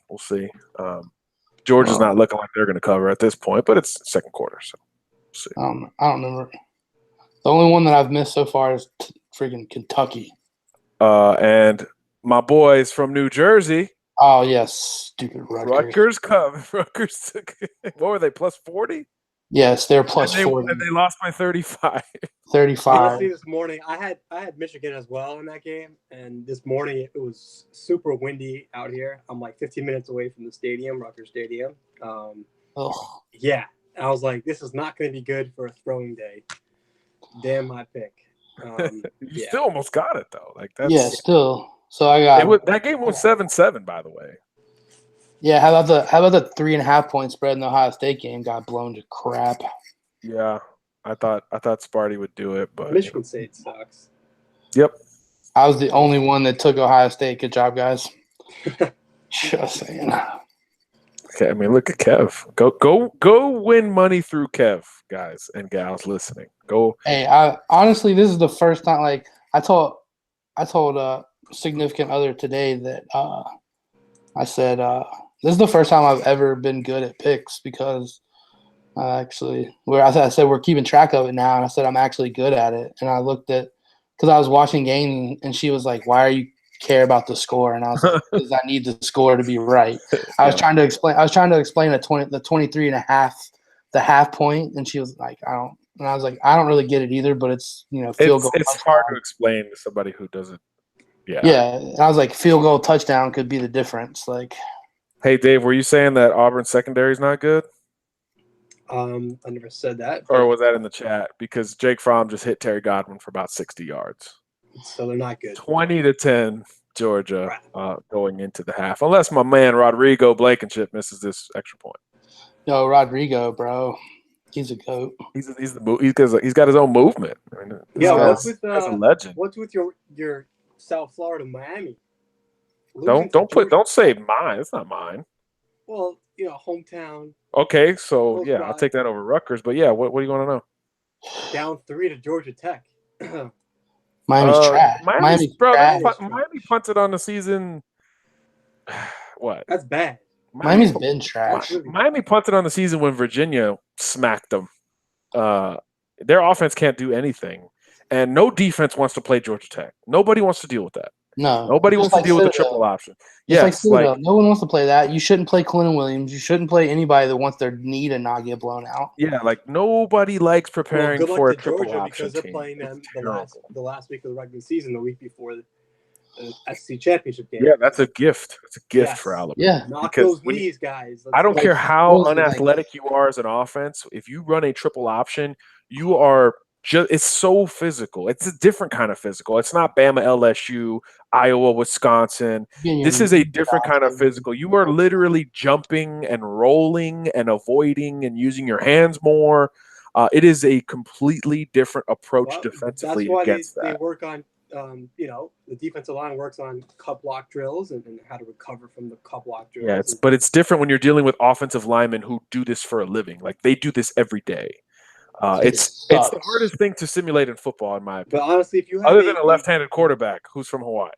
We'll see. Georgia's not looking like they're going to cover at this point, but it's second quarter, so we'll see. I don't remember. The only one that I've missed so far is freaking Kentucky. And my boys from New Jersey. Oh, yes. Stupid Rutgers. Rutgers took – what were they, plus 40? Yes, they're plus 40. And they lost by 35. 35. Honestly, this morning, I had Michigan as well in that game, and this morning it was super windy out here. I'm like 15 minutes away from the stadium, Rutgers Stadium. Ugh. Yeah. I was like, this is not going to be good for a throwing day. Damn my pick. You Yeah. still almost got it though. Like that's Yeah, still. So I got that game was 7-7, by the way. Yeah, how about the 3.5 point spread in the Ohio State game got blown to crap. Yeah, I thought Sparty would do it, but Michigan State sucks. Yep. I was the only one that took Ohio State. Good job, guys. Just saying. Okay, I mean, look at Kev. Go win money through Kev, guys and gals listening. Go. Hey, honestly, this is the first time. Like I told a significant other today that I said this is the first time I've ever been good at picks because actually, I said we're keeping track of it now, and I said I'm actually good at it. And I looked at because I was watching game, and she was like, "Why are you care about the score?" And I was like, "Because I need the score to be right." I was trying to explain the 23.5, the half point, and she was like, "I don't." And I was like, "I don't really get it either, but it's field goal." It's hard to explain to somebody who doesn't. Yeah. Yeah, and I was like, field goal touchdown could be the difference. Like, hey Dave, were you saying that Auburn secondary is not good? I never said that. Or was that in the chat? Because Jake Fromm just hit Terry Godwin for about 60 yards. So they're not good. 20-10 Georgia going into the half. Unless my man Rodrigo Blankenship misses this extra point. yo, Rodrigo, bro. He's a goat. He's got his own movement. I mean, what's with a legend. What's with your South Florida Miami? Don't say mine. It's not mine. Well, hometown. Okay, so yeah, I'll take that over Rutgers. But yeah, what do you want to know? Down 3 to Georgia Tech. Miami's trash. Miami punted on the season. What? That's bad. Miami's been trash. Miami punted on the season when Virginia smacked them. Their offense can't do anything, and no defense wants to play Georgia Tech. Nobody wants to deal with that. No, nobody wants to deal with the triple option. Yes, no one wants to play that. You shouldn't play Clinton Williams. You shouldn't play anybody that wants their knee to not get blown out. Yeah, like nobody likes preparing for a triple Georgia option because they're playing them the last week of the regular season, the week before the SEC championship game. Yeah, that's a gift. It's a gift for Alabama. Yeah, knock those knees, guys. I don't care how unathletic you are as an offense. If you run a triple option, you are it's so physical. It's a different kind of physical. It's not Bama, LSU, Iowa, Wisconsin. This is a different kind of physical. You are literally jumping and rolling and avoiding and using your hands more. It is a completely different approach defensively against that. They work on, the defensive line works on cut block drills and how to recover from the cut block drills. Yeah, but it's different when you're dealing with offensive linemen who do this for a living. Like they do this every day. It's the hardest thing to simulate in football, in my opinion. But honestly, if you have other than a left-handed quarterback who's from Hawaii,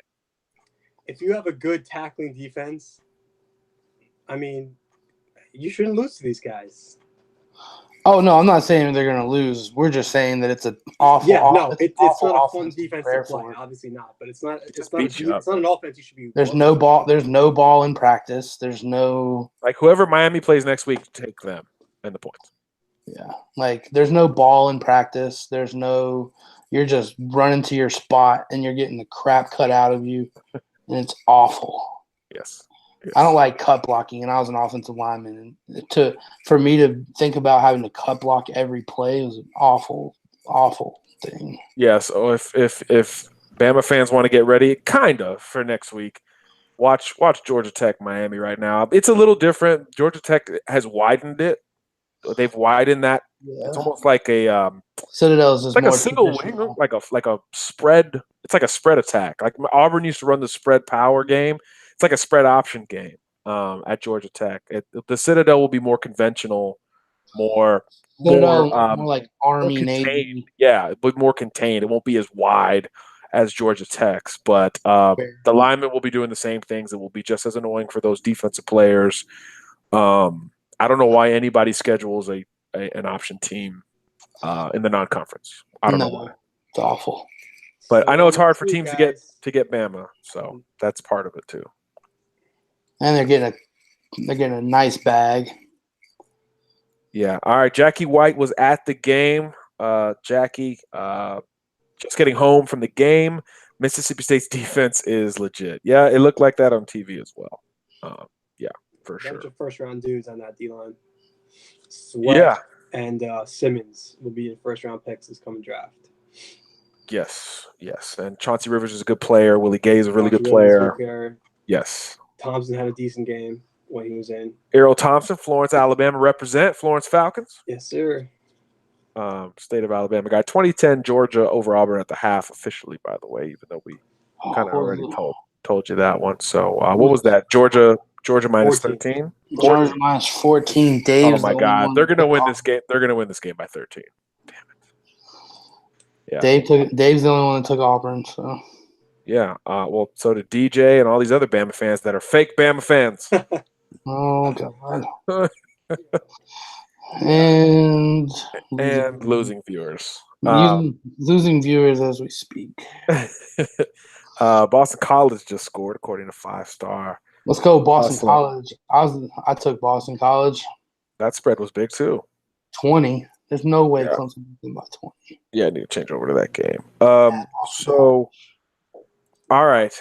if you have a good tackling defense, I mean, you shouldn't lose to these guys. Oh no, I'm not saying they're going to lose. We're just saying that it's an awful. Yeah, no, it's not a fun defense to play. Obviously not, but it's not an offense you should be. There's no ball. There's no ball in practice. There's no whoever Miami plays next week, take them and the points. Yeah, there's no ball in practice. There's no – you're just running to your spot and you're getting the crap cut out of you, and it's awful. Yes. I don't like cut blocking, and I was an offensive lineman. And for me to think about having to cut block every play was an awful, awful thing. Yeah, so if Bama fans want to get ready, kind of, for next week, watch Georgia Tech, Miami right now. It's a little different. Georgia Tech has widened it. They've widened that. Yeah. It's almost like a Citadel's is like more a single wing, like a spread. It's like a spread attack. Like Auburn used to run the spread power game. It's like a spread option game at Georgia Tech. The Citadel will be more conventional, more like Army, Navy. Yeah, but more contained. It won't be as wide as Georgia Tech's, but the linemen will be doing the same things. It will be just as annoying for those defensive players. I don't know why anybody schedules an option team in the non-conference. I don't know why. It's awful. But I know it's hard for teams to get Bama, so that's part of it too. And they're getting a nice bag. Yeah. All right. Jackie White was at the game. Jackie just getting home from the game. Mississippi State's defense is legit. Yeah, it looked like that on TV as well. Yeah, for sure. Bunch of first-round dudes on that D-line. Sweat Yeah. and Simmons will be the first-round picks this coming draft. Yes. And Chauncey Rivers is a good player. Willie Gay is a really good Rivers, player. Yes. Thompson had a decent game when he was in. Errol Thompson, Florence, Alabama represent. Florence Falcons. Yes, sir. State of Alabama guy. 2010 Georgia over Auburn at the half officially, by the way, even though we kind of already told you that one. So what was that? Georgia minus 13? Georgia minus 14. Dave's oh my God. They're gonna win this game. They're gonna win this game by 13. Damn it. Yeah. Dave's the only one that took Auburn, so yeah. Well, so did DJ and all these other Bama fans that are fake Bama fans. Oh God. and losing viewers. Losing viewers as we speak. Boston College just scored according to 5-star. Let's go Boston College. I took Boston College. That spread was big too. 20. There's no way Clemson beat by 20. Yeah, I need to change over to that game. So all right.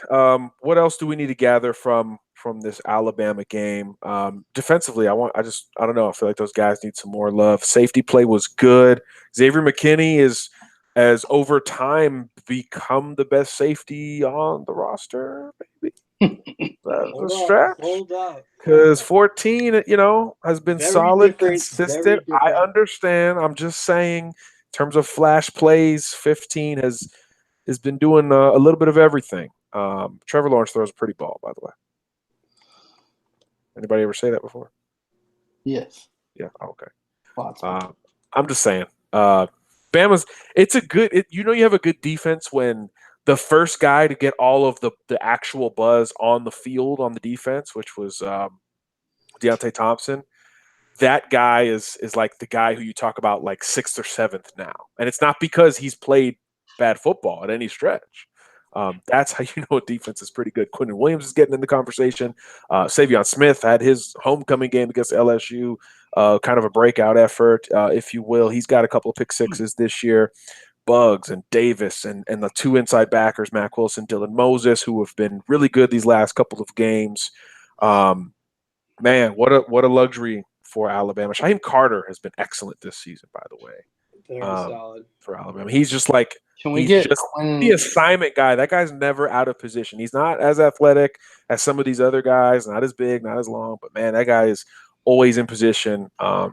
What else do we need to gather from this Alabama game? Defensively, I don't know. I feel like those guys need some more love. Safety play was good. Xavier McKinney has over time become the best safety on the roster, maybe. That's a stretch. Hold up. Because 14, has been Very solid, different, consistent. I understand. I'm just saying, in terms of flash plays, 15 has been doing a little bit of everything. Trevor Lawrence throws a pretty ball, by the way. Anybody ever say that before? Yes. Yeah. Okay. I'm just saying. Bama's. It's a good. You have a good defense when the first guy to get all of the actual buzz on the field on the defense, which was Deontay Thompson. That guy is like the guy who you talk about like 6th or 7th now, and it's not because he's played bad football at any stretch. That's how you know a defense is pretty good. Quentin Williams is getting in the conversation. Savion Smith had his homecoming game against LSU, kind of a breakout effort, if you will. He's got a couple of pick sixes this year. Buggs and Davis and the two inside backers, Mack Wilson, Dylan Moses, who have been really good these last couple of games. Man, what a luxury for Alabama. Shaheem Carter has been excellent this season, by the way. Very solid for Alabama. He's just like the assignment guy. That guy's never out of position. He's not as athletic as some of these other guys, not as big, not as long, but man, that guy is always in position,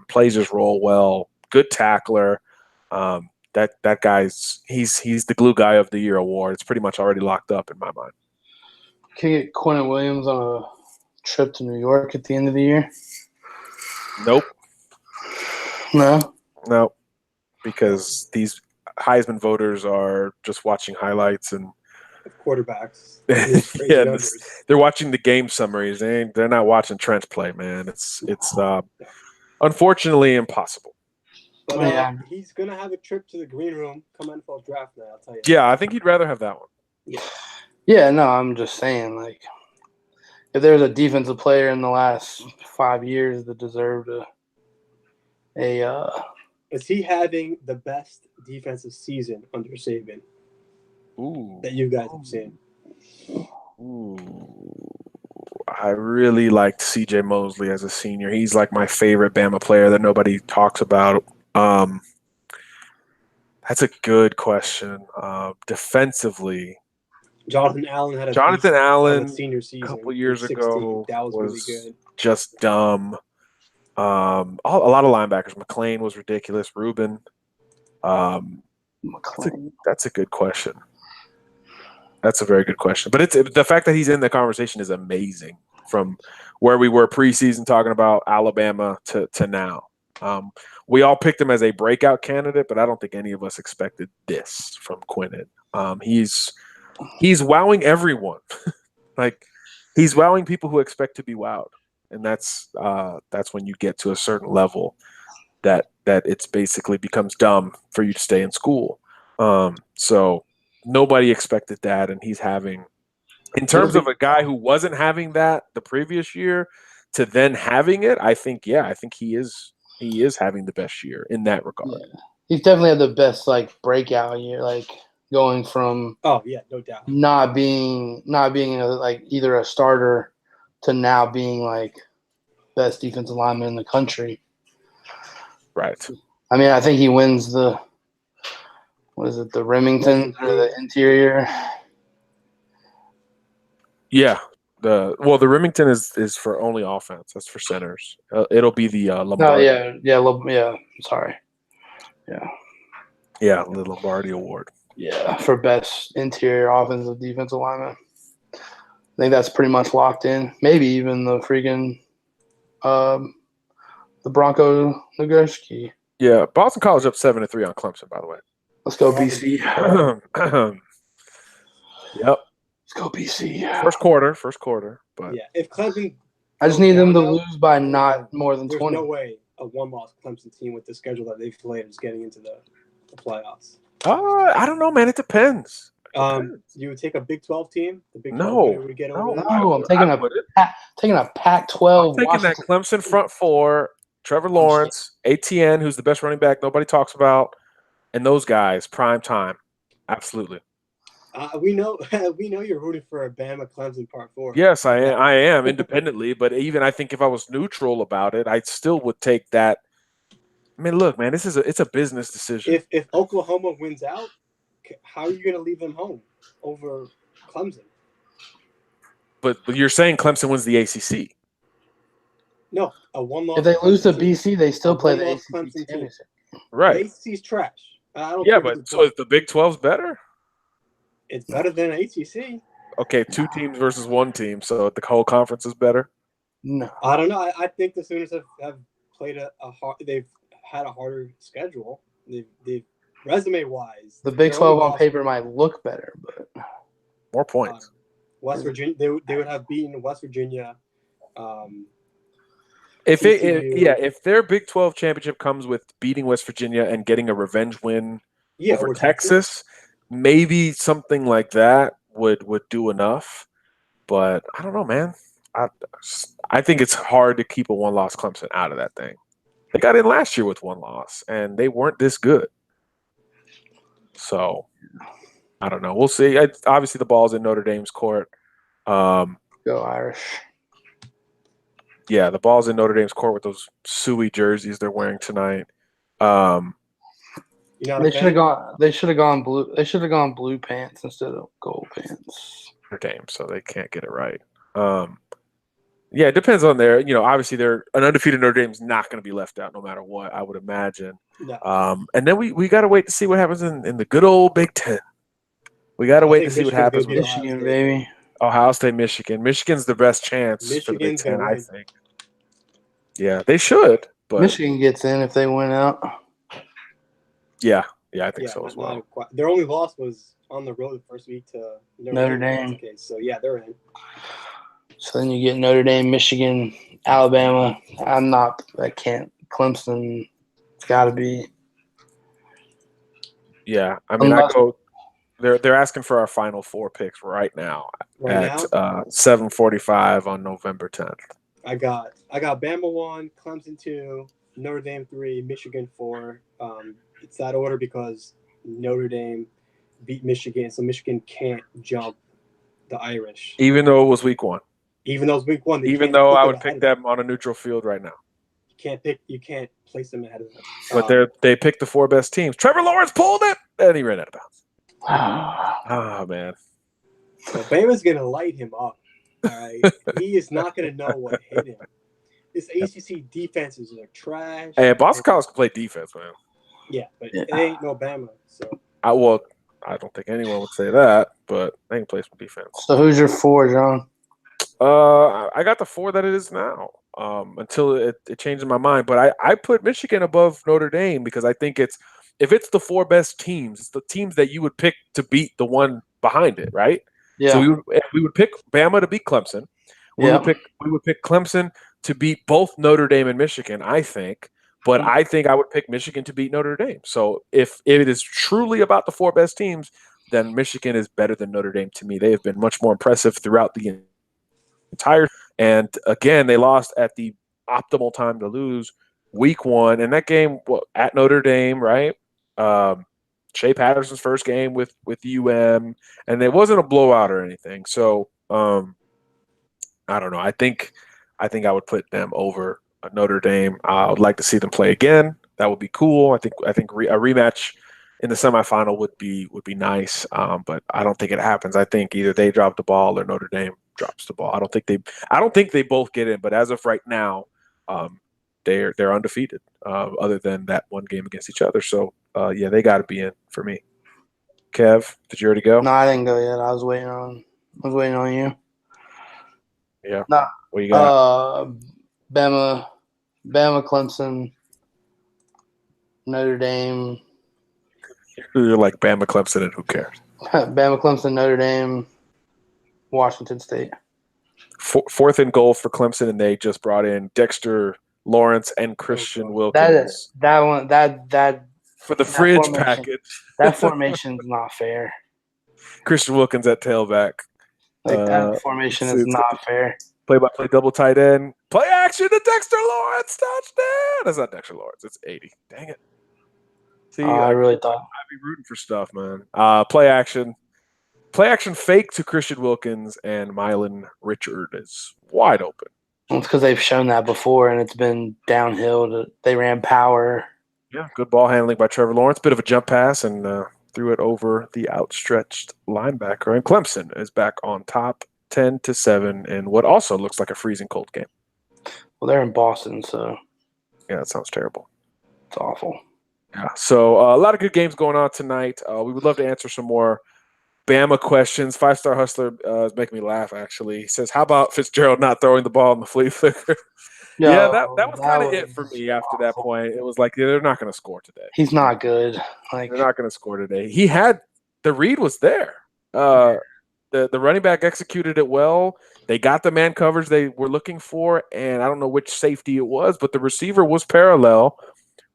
plays his role well, good tackler. That guy's he's the glue guy of the year award. It's pretty much already locked up in my mind. Can you get Quentin Williams on a trip to New York at the end of the year? Nope. No. Because these Heisman voters are just watching highlights and quarterbacks. They're watching the game summaries. They're not watching trench play, man. It's unfortunately impossible. But he's gonna have a trip to the green room come NFL draft night. I'll tell you. Yeah, I think he'd rather have that one. Yeah. No, I'm just saying, like, if there's a defensive player in the last 5 years that deserved is he having the best defensive season under Saban that you guys have seen? I really liked C.J. Mosley as a senior. He's like my favorite Bama player that nobody talks about. That's a good question. Defensively, Jonathan Allen had a senior season a couple years ago. That was really good. Just dumb. A lot of linebackers. McLean was ridiculous. Rubin. That's a good question. That's a very good question. But the fact that he's in the conversation is amazing from where we were preseason talking about Alabama to now. We all picked him as a breakout candidate, but I don't think any of us expected this from Quinnen. He's wowing everyone. Like, he's wowing people who expect to be wowed. And that's when you get to a certain level that it's basically becomes dumb for you to stay in school. So nobody expected that, and he's having, in terms of a guy who wasn't having that the previous year to then having it, I think he is having the best year in that regard. Yeah. He's definitely had the best breakout year, going from no doubt not being either a starter to now being best defensive lineman in the country. Right. I mean, I think he wins the Remington or the interior? Yeah. The Remington is for only offense. That's for centers. It'll be the No, Lombardi. yeah. Sorry. Yeah, the Lombardi Award. Yeah, for best interior offensive defensive lineman. I think that's pretty much locked in. Maybe even the freaking the Bronco Nagurski. Yeah, Boston College up 7-3 on Clemson, by the way. Let's go BC. Yep. Let's go BC. First quarter. But Yeah, if Clemson, I just need them to down, lose by not more than there's 20. no way a one-loss Clemson team with the schedule that they've played is getting into the playoffs. I don't know, man. It depends. You would take a Big 12 team. The Big 12 No. winner would get over. No, I'm taking a Pac-12. I'm taking that Clemson front four, Trevor Lawrence, ATN, who's the best running back nobody talks about, and those guys, prime time. Absolutely. We know you're rooting for a Bama Clemson part 4. Yes, I am independently, but even I think if I was neutral about it, I still would take that. I mean, look, man, it's a business decision. If Oklahoma wins out, how are you going to leave them home over Clemson? But you're saying Clemson wins the ACC. No, a one-loss. If they lose to team. BC, they still play the one-loss ACC Clemson championship. Right. The ACC's trash. I don't. Yeah, but so is the Big 12's better? It's better than ACC. Okay, 2 teams versus 1 team, so the whole conference is better. No, I don't know. I think the Sooners have played they've had a harder schedule. They've resume-wise. the Big 12 on paper might look better, but more points. West Virginia, they would have beaten West Virginia. If their Big 12 championship comes with beating West Virginia and getting a revenge win over Texas, maybe something like that would do enough. But I don't know, man. I think it's hard to keep a one-loss Clemson out of that thing. They got in last year with 1 loss, and they weren't this good. So, I don't know. We'll see. Obviously, the ball's in Notre Dame's court. go Irish. Yeah, the ball's in Notre Dame's court with those suey jerseys they're wearing tonight. They should have gone. They should have gone blue. They should have gone blue pants instead of gold pants. Notre Dame, so they can't get it right. Yeah, it depends on their. Obviously, they're an undefeated Notre Dame's not going to be left out no matter what. I would imagine. No. And then we got to wait to see what happens in the good old Big Ten. We got to wait to see what happens with Michigan, baby. Ohio State, Michigan. Michigan's the best chance for the Big Ten, I think. Yeah, they should. But Michigan gets in if they win out. Yeah, I think so as well. Their only loss was on the road the first week to Notre Dame. Okay, so yeah, they're in. So then you get Notre Dame, Michigan, Alabama. I can't. Clemson, it's got to be. Yeah, I mean, They're asking for our final 4 picks right now at 7:45 on November 10th. I got Bama 1, Clemson 2, Notre Dame 3, Michigan 4. It's that order because Notre Dame beat Michigan, so Michigan can't jump the Irish. Even though it was week 1. Even though it's week 1. Even though I would pick them on a neutral field right now. You can't place them ahead of them. But they picked the 4 best teams. Trevor Lawrence pulled it, and he ran out of bounds. Oh, man. So Bama's going to light him up. All right? He is not going to know what hit him. This ACC defenses are trash. Hey, Boston College can play defense, man. Yeah, but it ain't no Bama. So I don't think anyone would say that, but they can play some defense. So who's your 4, John? I got the 4 that it is now. Until it changes my mind, but I put Michigan above Notre Dame because I think if it's the 4 best teams, it's the teams that you would pick to beat the one behind it, right? Yeah. So we would pick Bama to beat Clemson. We would pick Clemson to beat both Notre Dame and Michigan, I think. But I think I would pick Michigan to beat Notre Dame. So if it is truly about the 4 best teams, then Michigan is better than Notre Dame to me. They have been much more impressive throughout the entire. And again, they lost at the optimal time to lose, week 1, and that game at Notre Dame, right? Shea Patterson's first game with UM, and it wasn't a blowout or anything. So I don't know. I think I would put them over Notre Dame. I would like to see them play again, That would be cool. I think a rematch in the semifinal would be nice. But I don't think it happens. I think either they drop the ball or Notre Dame drops the ball. I don't think they both get in. But as of right now, they're undefeated. Other than that one game against each other. So yeah, they got to be in for me. Kev, did you already go? No, I didn't go yet. I was waiting on you. Yeah. No. What you got? Bama, Clemson, Notre Dame. You're like Bama, Clemson, and who cares? Bama, Clemson, Notre Dame, Washington State. Fourth and goal for Clemson, and they just brought in Dexter Lawrence and Christian Wilkins. That for the fridge formation, package. That formation's not fair. Christian Wilkins at tailback. That formation is not fair. Play-by-play double tight end. Play action to Dexter Lawrence. Touchdown. That's not Dexter Lawrence. It's 80. Dang it. See, I really thought. I'd be rooting for stuff, man. Play action fake to Christian Wilkins, and Mylan Richard is wide open. Well, it's because they've shown that before, and it's been downhill. They ran power. Yeah, good ball handling by Trevor Lawrence. Bit of a jump pass and threw it over the outstretched linebacker. And Clemson is back on top, 10-7, in what also looks like a freezing cold game. Well, they're in Boston, so yeah, that sounds terrible. It's awful. Yeah, so a lot of good games going on tonight. We would love to answer some more Bama questions. 5-Star Hustler is making me laugh, actually. He says, how about Fitzgerald not throwing the ball in the flea flicker? Yeah, that was kind of it for me after awful. That point. It was like, they're not going to score today. He's not good. They're not going to score today. The read was there. The running back executed it well. They got the man coverage they were looking for, and I don't know which safety it was, but the receiver was parallel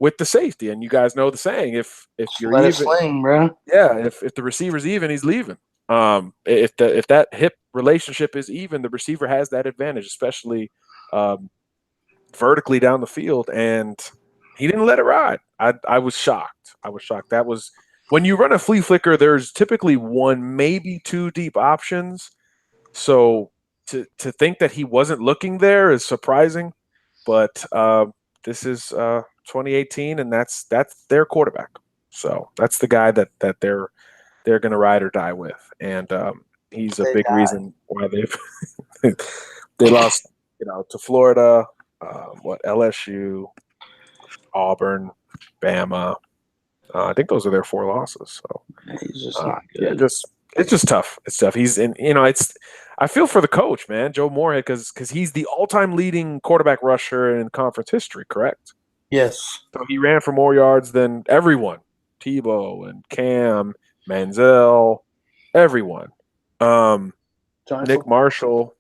with the safety. And you guys know the saying, if you're let even, it sling, bro. Yeah, if the receiver's even, he's leaving. If that hip relationship is even, the receiver has that advantage, especially vertically down the field, and he didn't let it ride. I was shocked. That was when you run a flea flicker, there's typically one, maybe two deep options. So to think that he wasn't looking there is surprising. But this is 2018, and that's their quarterback. So that's the guy that they're going to ride or die with, and he's a big reason why they lost, to Florida, LSU, Auburn, Bama. I think those are their 4 losses. So he's just not good. Yeah, it's just tough. It's tough. He's in. I feel for the coach, man, Joe Moorhead, because he's the all-time leading quarterback rusher in conference history. Correct? Yes. So he ran for more yards than everyone. Tebow and Cam, Manziel, everyone. Nick Marshall,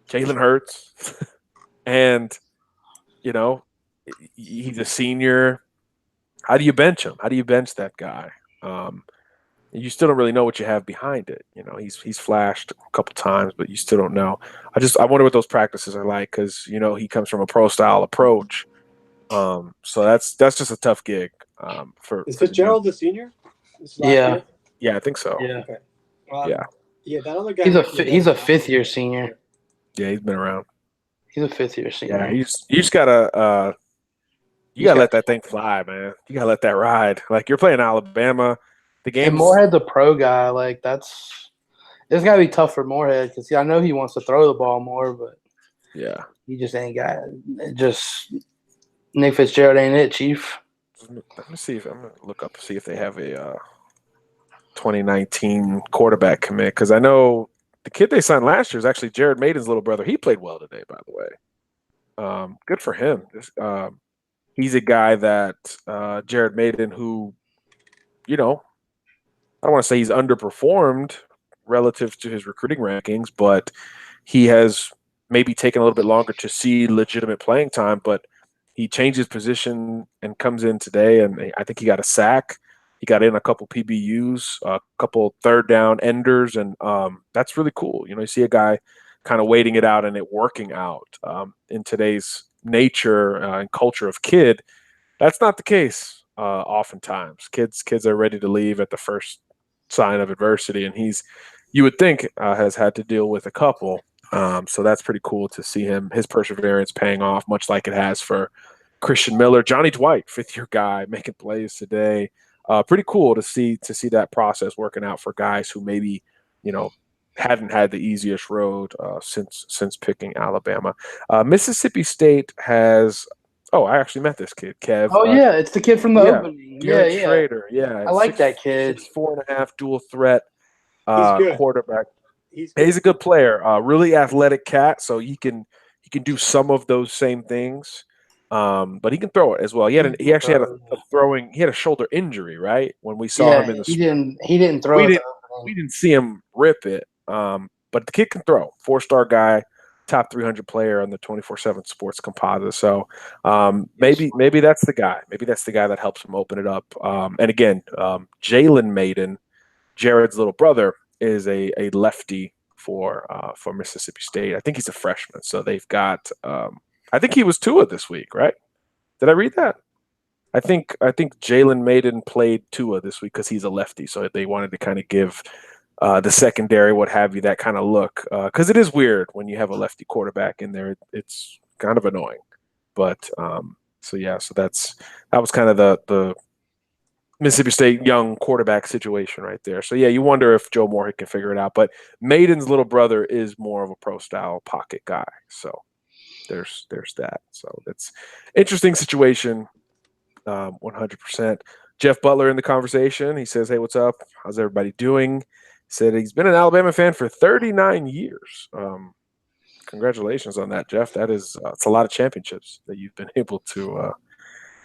Jalen Hurts, and he's a senior. How do you bench him? How do you bench that guy? You still don't really know what you have behind it. He's flashed a couple times, but you still don't know. I wonder what those practices are like, because he comes from a pro style approach. So that's just a tough gig. Is Fitzgerald the senior? Yeah. Yeah, I think so. Yeah. Okay. Yeah, that other guy. He's a 5th-year senior. Yeah, he's been around. He's a 5th-year senior. Yeah, you just gotta let that thing fly, man. You gotta let that ride. Like, you're playing Alabama. The game. And Moorhead's a pro guy. Like, it's gotta be tough for Moorhead, because I know he wants to throw the ball more, but yeah, he just ain't got it. Just Nick Fitzgerald ain't it, Chief. Let me see if I'm gonna look up, see if they have a 2019 quarterback commit, because I know the kid they signed last year is actually Jared Maiden's little brother. He played well today, by the way. Good for him. He's a guy that Jared Maiden, who, I don't want to say he's underperformed relative to his recruiting rankings, but he has maybe taken a little bit longer to see legitimate playing time. But he changed his position and comes in today, and I think he got a sack. He got in a couple PBUs, a couple third down enders, and that's really cool. You see a guy kind of waiting it out and it working out. In today's nature and culture of kid, that's not the case oftentimes. Kids are ready to leave at the first sign of adversity, and you would think has had to deal with a couple. So that's pretty cool to see his perseverance paying off, much like it has for Christian Miller, Johnny Dwight, 5th-year guy, making plays today. Pretty cool to see that process working out for guys who maybe, hadn't had the easiest road since picking Alabama. Mississippi State has. Oh, I actually met this kid, Kev. Oh yeah, it's the kid from the opening. Garrett Yeah. Schrader. Yeah, I like that kid. 6'4.5", dual threat He's good. quarterback. He's a good player. Really athletic cat, so he can do some of those same things. But he can throw it as well. He actually had a shoulder injury, right? When we saw him in the spring. He didn't throw it. We didn't see him rip it. But the kid can throw. 4-star guy, top 300 player on the 24/7 Sports composite. So maybe that's the guy. Maybe that's the guy that helps him open it up. And again, Jalen Maiden, Jared's little brother, is a lefty for Mississippi State. I think he's a freshman. So they've got I think he was Tua this week, right? Did I read that? I think Jalen Maiden played Tua this week because he's a lefty. So they wanted to kind of give the secondary, what have you, that kind of look. Because it is weird when you have a lefty quarterback in there. It's kind of annoying. But so that was kind of the Mississippi State young quarterback situation right there. So, you wonder if Joe Moorhead can figure it out. But Maiden's little brother is more of a pro-style pocket guy. So there's that. So it's interesting situation, 100%. Jeff Butler in the conversation. He says, hey, what's up? How's everybody doing? He said he's been an Alabama fan for 39 years. Congratulations on that, Jeff. That is it's a lot of championships that you've been able to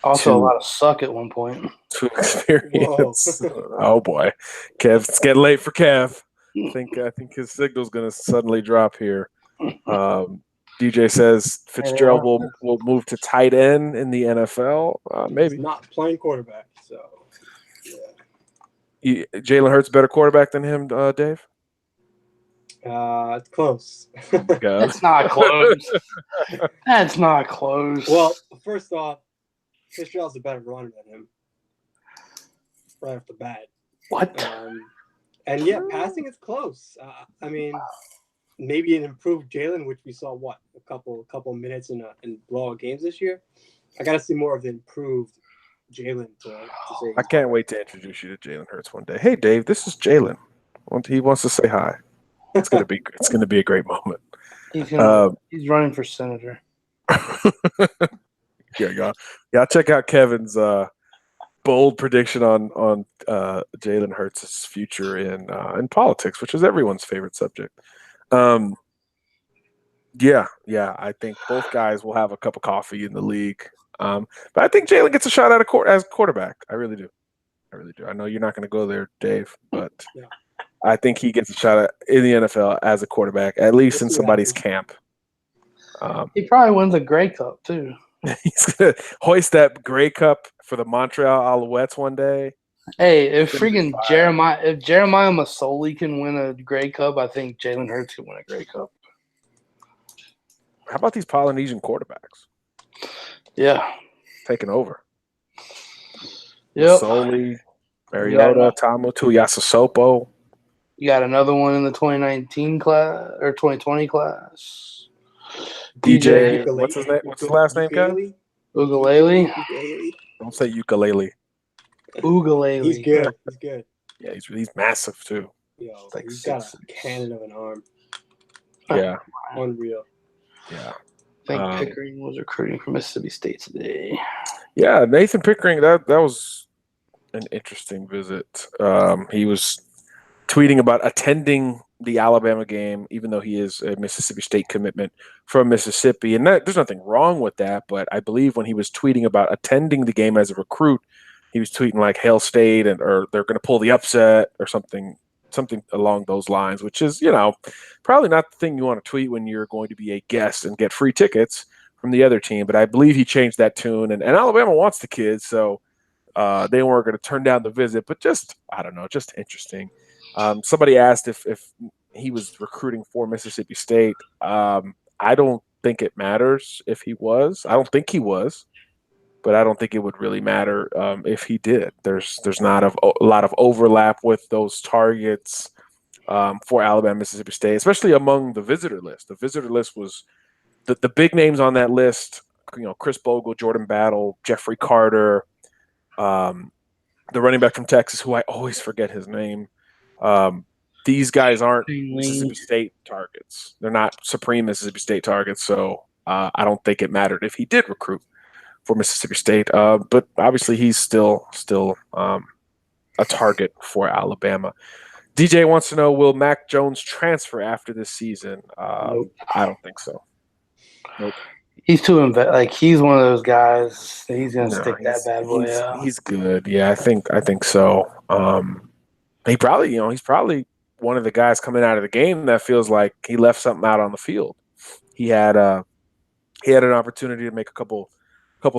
also a lot of suck at one point. To experience. Oh boy. Kev, it's getting late for Kev. I think his signal's gonna suddenly drop here. DJ says Fitzgerald will move to tight end in the NFL. Maybe. He's not playing quarterback, so Jalen Hurts better quarterback than him, Dave? It's close. That's not close. That's not close. Well, first off, Fitzgerald's a better runner than him. Right off the bat. What? And passing is close. I mean, maybe an improved Jalen, which we saw a couple minutes in blowout games this year. I got to see more of the improved Jalen to say. I can't wait to introduce you to Jalen Hurts one day. Hey, Dave, this is Jalen. He wants to say hi. It's gonna be a great moment. He's running for senator. Yeah, check out Kevin's bold prediction on Jalen Hurts' future in politics, which is everyone's favorite subject. I think both guys will have a cup of coffee in the league. But I think Jalen gets a shot at as quarterback. I really do. I know you're not going to go there, Dave, but I think he gets a shot in the NFL as a quarterback, at least in somebody's camp. He probably wins a Grey Cup too. He's going to hoist that Grey Cup for the Montreal Alouettes one day. Hey, if Jeremiah Masoli can win a Grey Cup, I think Jalen Hurts can win a Grey Cup. How about these Polynesian quarterbacks? Yeah. Taking over. Yep. Masoli, Mariota, Tamu Tuiasosopo. You got another one in the 2019 class or 2020 class. DJ, what's his name? What's his last name, guys? Ukulele. Don't say ukulele. Ukulele. He's good. Yeah, he's massive too. Yo, he's got a cannon of an arm. Yeah. Unreal. Yeah. I think Pickering was recruiting for Mississippi State today. Yeah, Nathan Pickering, that was an interesting visit. He was tweeting about attending the Alabama game, even though he is a Mississippi State commitment from Mississippi. And there's nothing wrong with that, but I believe when he was tweeting about attending the game as a recruit, he was tweeting like Hail State or they're going to pull the upset or something along those lines, which is, probably not the thing you want to tweet when you're going to be a guest and get free tickets from the other team. But I believe he changed that tune, and Alabama wants the kids, so they weren't going to turn down the visit. But just interesting. Somebody asked if he was recruiting for Mississippi State. I don't think it matters if he was. I don't think he was. But I don't think it would really matter if he did. There's not a lot of overlap with those targets for Alabama, Mississippi State, especially among the visitor list. The visitor list was the big names on that list Chris Bogle, Jordan Battle, Jeffrey Carter, the running back from Texas, who I always forget his name. These guys aren't Mississippi State targets. They're not supreme Mississippi State targets. So I don't think it mattered if he did recruit for Mississippi State. But obviously, he's still a target for Alabama. DJ wants to know, will Mac Jones transfer after this season? Nope. I don't think so. Nope. He's too he's one of those guys that he's gonna stick that bad boy out. He's good. Yeah, I think so. He's probably one of the guys coming out of the game that feels like he left something out on the field. He had an opportunity to make a couple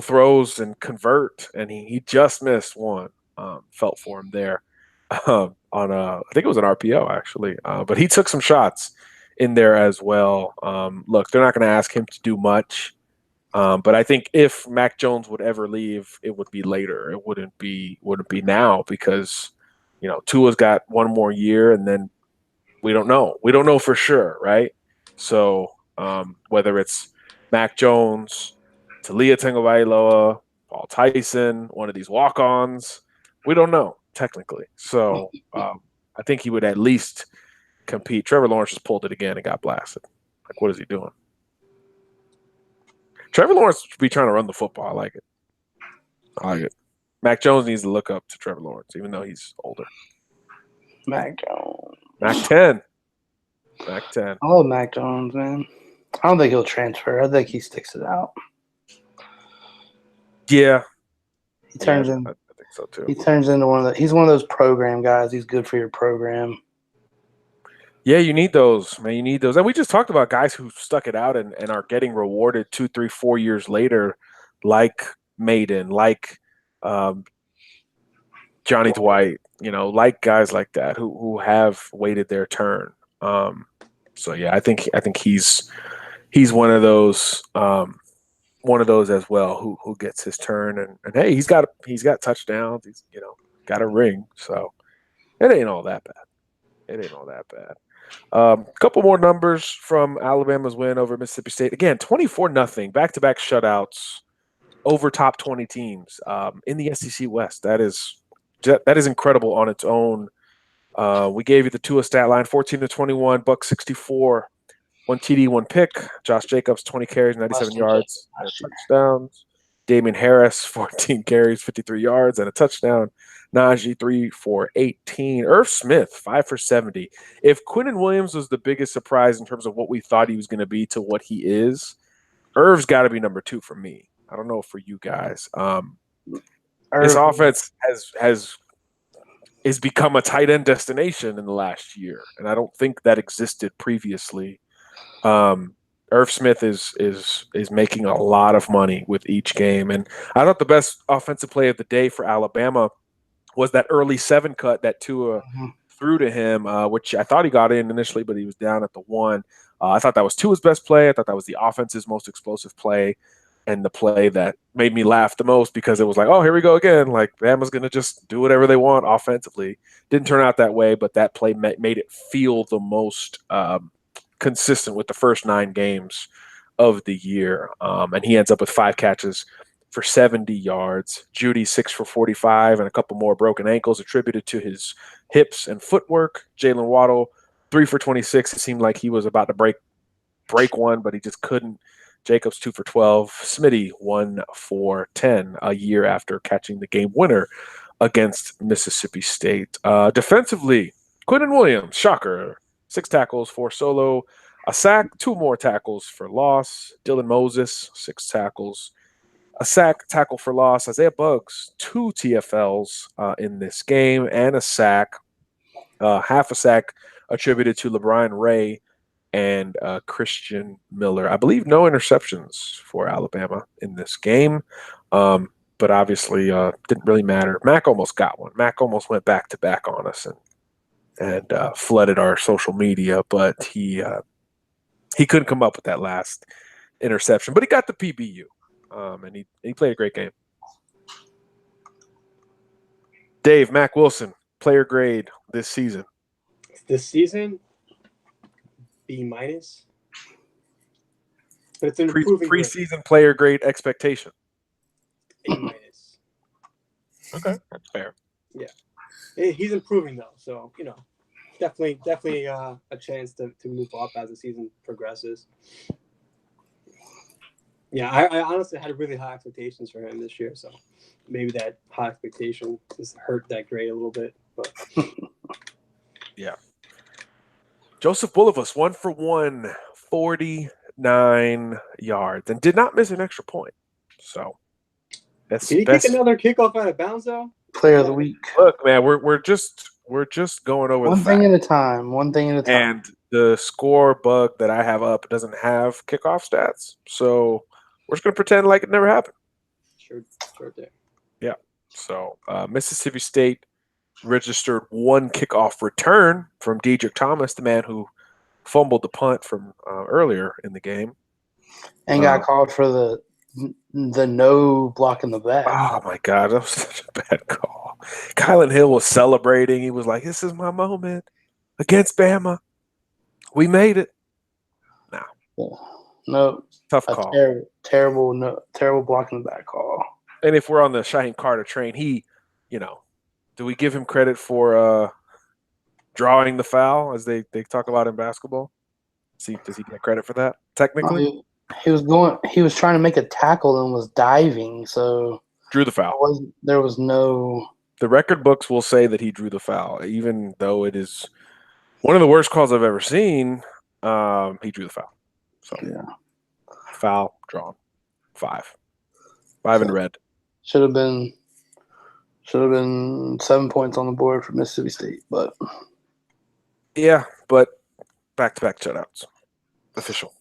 throws and convert, and he just missed one. Felt for him there on I think it was an RPO actually, but he took some shots in there as well. Look, they're not going to ask him to do much. But I think if Mac Jones would ever leave, it would be later. It wouldn't be now because, Tua's got one more year, and then we don't know. We don't know for sure, right? So whether it's Mac Jones, Tua Tagoaviloa, Paul Tyson, one of these walk-ons, we don't know technically. So I think he would at least compete. Trevor Lawrence just pulled it again and got blasted. Like, what is he doing? Trevor Lawrence should be trying to run the football. I like it. Mac Jones needs to look up to Trevor Lawrence, even though he's older. Mac Jones. Mac 10. I love Mac Jones, man. I don't think he'll transfer. I think he sticks it out. Yeah. He turns in. I think so too. He turns into he's one of those program guys. He's good for your program. Yeah, you need those, man. You need those. And we just talked about guys who stuck it out and are getting rewarded 2, 3, 4 years later, like Maiden, like Johnny Dwight, like guys like that who have waited their turn. So yeah, I think he's one of those as well who gets his turn and hey, he's got touchdowns, he's got a ring, so it ain't all that bad. A couple more numbers from Alabama's win over Mississippi State. Again, 24-0, back-to-back shutouts over top 20 teams in the SEC West. That is incredible on its own. We gave you the Tua stat line: 14-21, buck 64, 1 TD, 1 pick. Josh Jacobs, 20 carries, 97 yards, and touchdowns. Damian Harris, 14 carries, 53 yards, and a touchdown. Najee, 3 for 18. Irv Smith, 5 for 70. If Quinnen Williams was the biggest surprise in terms of what we thought he was going to be to what he is, Irv's got to be number 2 for me. I don't know for you guys. This offense has become a tight end destination in the last year, and I don't think that existed previously. Irv Smith is making a lot of money with each game, and I thought the best offensive play of the day for Alabama was that early 7 cut that Tua threw to him, which I thought he got in initially, but he was down at the 1. I thought that was Tua's best play. I thought that was the offense's most explosive play, and the play that made me laugh the most because it was like, oh, here we go again. Like, Bama's going to just do whatever they want offensively. Didn't turn out that way, but that play made it feel the most consistent with the first 9 games of the year. And he ends up with 5 catches for 70 yards. Judy, 6 for 45, and a couple more broken ankles attributed to his hips and footwork. Jalen Waddle, 3 for 26. It seemed like he was about to break one, but he just couldn't. Jacobs, 2 for 12. Smitty, 1 for 10 a year after catching the game winner against Mississippi State. Defensively, Quinnen Williams, shocker, 6 tackles, 4 solo, a sack, 2 more tackles for loss. Dylan Moses, 6 tackles, a sack, tackle for loss. Isaiah Buggs, 2 TFLs in this game, and a sack, half a sack attributed to LeBron Ray and Christian Miller. I believe no interceptions for Alabama in this game, but obviously didn't really matter. Mac almost got one. Mac almost went back-to-back on us and flooded our social media, but he couldn't come up with that last interception. But he got the PBU, and he played a great game. Dave, Mac Wilson, player grade this season. This season, B-. but it's an improving grade. Preseason player grade expectation. A minus. Okay, that's fair. Yeah, he's improving though, so definitely a chance to move up as the season progresses. Yeah, I honestly had really high expectations for him this year, so maybe that high expectation has hurt that grade a little bit. But yeah. Joseph Bulovas, 1 for 1, 49 yards, and did not miss an extra point. So that's did he kick another kickoff out of bounds though? Player of the week. Look, man, we're just going over one the thing facts. at a time. One thing at a time. And the score bug that I have up doesn't have kickoff stats, so we're just gonna pretend like it never happened. Sure thing. Yeah. So Mississippi State registered 1 kickoff return from Dedrick Thomas, the man who fumbled the punt from earlier in the game, and got called for the no block in the back. Oh my God, that was such a bad call. Kylan Hill was celebrating. He was like, "This is my moment against Bama. We made it." No, tough call. Terrible block in the back call. And if we're on the Shaheem Carter train, do we give him credit for drawing the foul as they talk about in basketball? Does he get credit for that? Technically, he was trying to make a tackle and was diving, so drew the foul. There was no. The record books will say that he drew the foul, even though it is one of the worst calls I've ever seen. He drew the foul. So yeah, foul drawn, 5 in red. Should have been 7 points on the board for Mississippi State, but yeah, but back-to-back shutouts, official.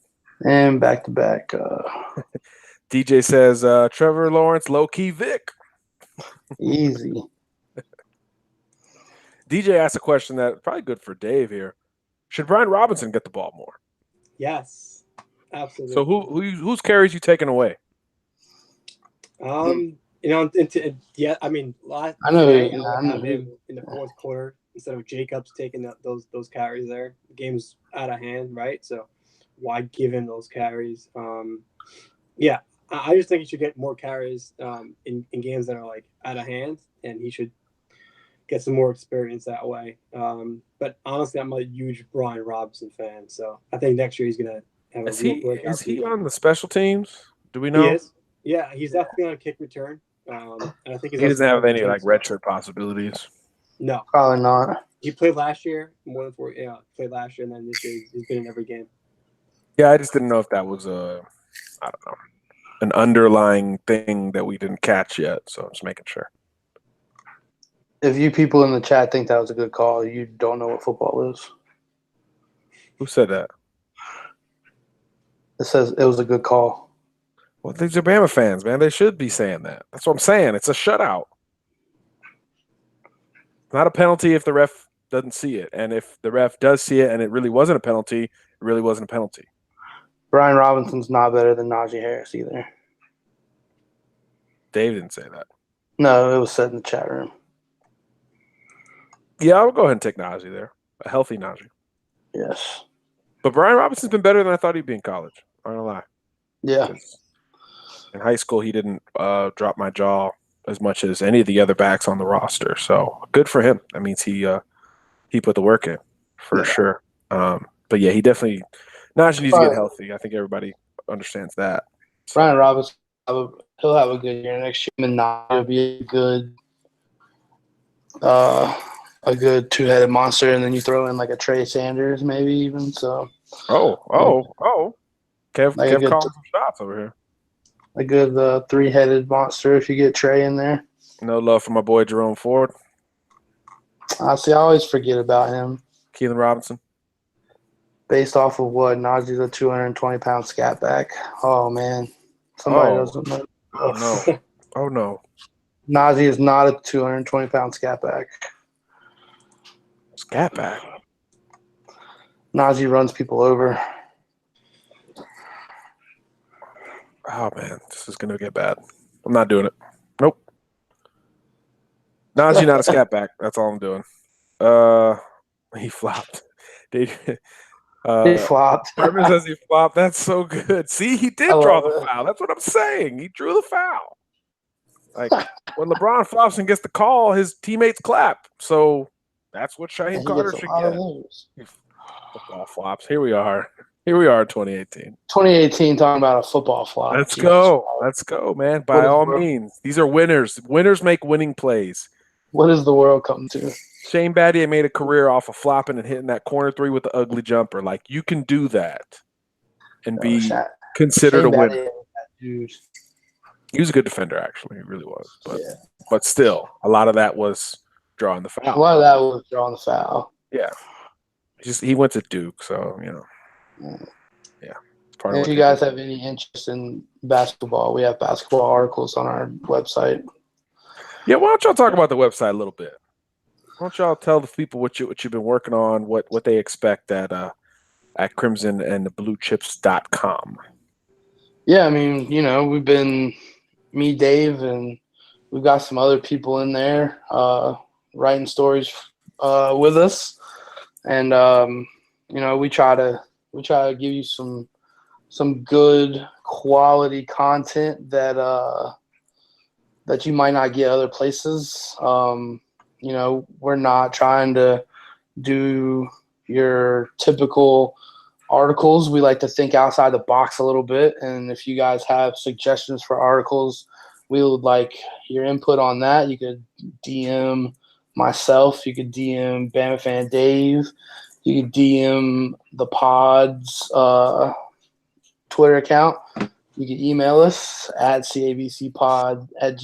And back-to-back. DJ says Trevor Lawrence, low-key Vic. Easy. DJ asked a question that probably good for Dave here. Should Brian Robinson get the ball more? Yes, absolutely. So whose carries you taking away? I mean, I have him in the fourth quarter instead of Jacobs taking those carries there. The game's out of hand, right? So why give him those carries? I just think he should get more carries in games that are like out of hand, and he should get some more experience that way. But honestly, I'm a huge Brian Robinson fan, so I think next year he's gonna have a real breakout. Is he on the special teams? Do we know? He is. Yeah, he's definitely on a kick return. And I think he doesn't have any like redshirt possibilities. No, probably not. He played last year more than 4. Yeah, played last year, and then this year he's been in every game. Yeah, I just didn't know if that was an underlying thing that we didn't catch yet. So I'm just making sure. If you people in the chat think that was a good call, you don't know what football is. Who said that? It says it was a good call. Well, these are Bama fans, man. They should be saying that. That's what I'm saying. It's a shutout. Not a penalty if the ref doesn't see it. And if the ref does see it and it really wasn't a penalty, it really wasn't a penalty. Brian Robinson's not better than Najee Harris either. Dave didn't say that. No, it was said in the chat room. Yeah, I'll go ahead and take Najee there. A healthy Najee. Yes. But Brian Robinson's been better than I thought he'd be in college. I'm not gonna lie. Yeah. In high school, he didn't drop my jaw as much as any of the other backs on the roster. So good for him. That means he put the work in for sure. But yeah, he definitely Najee needs to get healthy. I think everybody understands that. So. Brian Robinson, he'll have a good year next year, and Najee will be a good two-headed monster, and then you throw in like a Trey Sanders, maybe even. So. Kev calling some shots over here. A good three-headed monster if you get Trey in there. No love for my boy Jerome Ford. I always forget about him. Keelan Robinson. Based off of what? Najee's a 220-pound scat back. Oh, man. Somebody doesn't know. Oh, no. Oh, no. Najee is not a 220-pound scat back. Scat back? Najee runs people over. Oh, man. This is going to get bad. I'm not doing it. Nope. Najee not a scat back. That's all I'm doing. He flopped. He flopped. Herman says he flopped. That's so good. See, he I did draw love the it. foul. That's what I'm saying. He drew the foul. Like when LeBron flops and gets the call, his teammates clap. So that's what Shaheem And he Carter gets a should lot of get. lose. Football flops. Here we are. Here we are in 2018. 2018, talking about a football flop. Let's Jesus go. Christ. Let's go, man. What By is all the world- means. These are winners. Winners make winning plays. What does the world come to? Shane Battier made a career off of flopping and hitting that corner three with the ugly jumper. Like, you can do that and be considered a Shane winner. Battier, that dude. He was a good defender, actually. He really was. Yeah. But still, a lot of that was drawing the A foul. lot of that was drawing the foul. Yeah. He went to Duke, so, yeah. Part of And what if you they guys do. have any interest in basketball, we have basketball articles on our website. Yeah, why don't y'all talk about the website a little bit? Why don't y'all tell the people what you've been working on, what they expect at Crimson and the BlueChips.com. Yeah, I mean, we've been me, Dave, and we've got some other people in there writing stories with us, and we try to give you some good quality content that you might not get other places. We're not trying to do your typical articles. We like to think outside the box a little bit, and if you guys have suggestions for articles, we would like your input on that. You could DM myself, you could DM Bama Fan Dave, you could DM the pod's Twitter account. You can email us at cabcpod at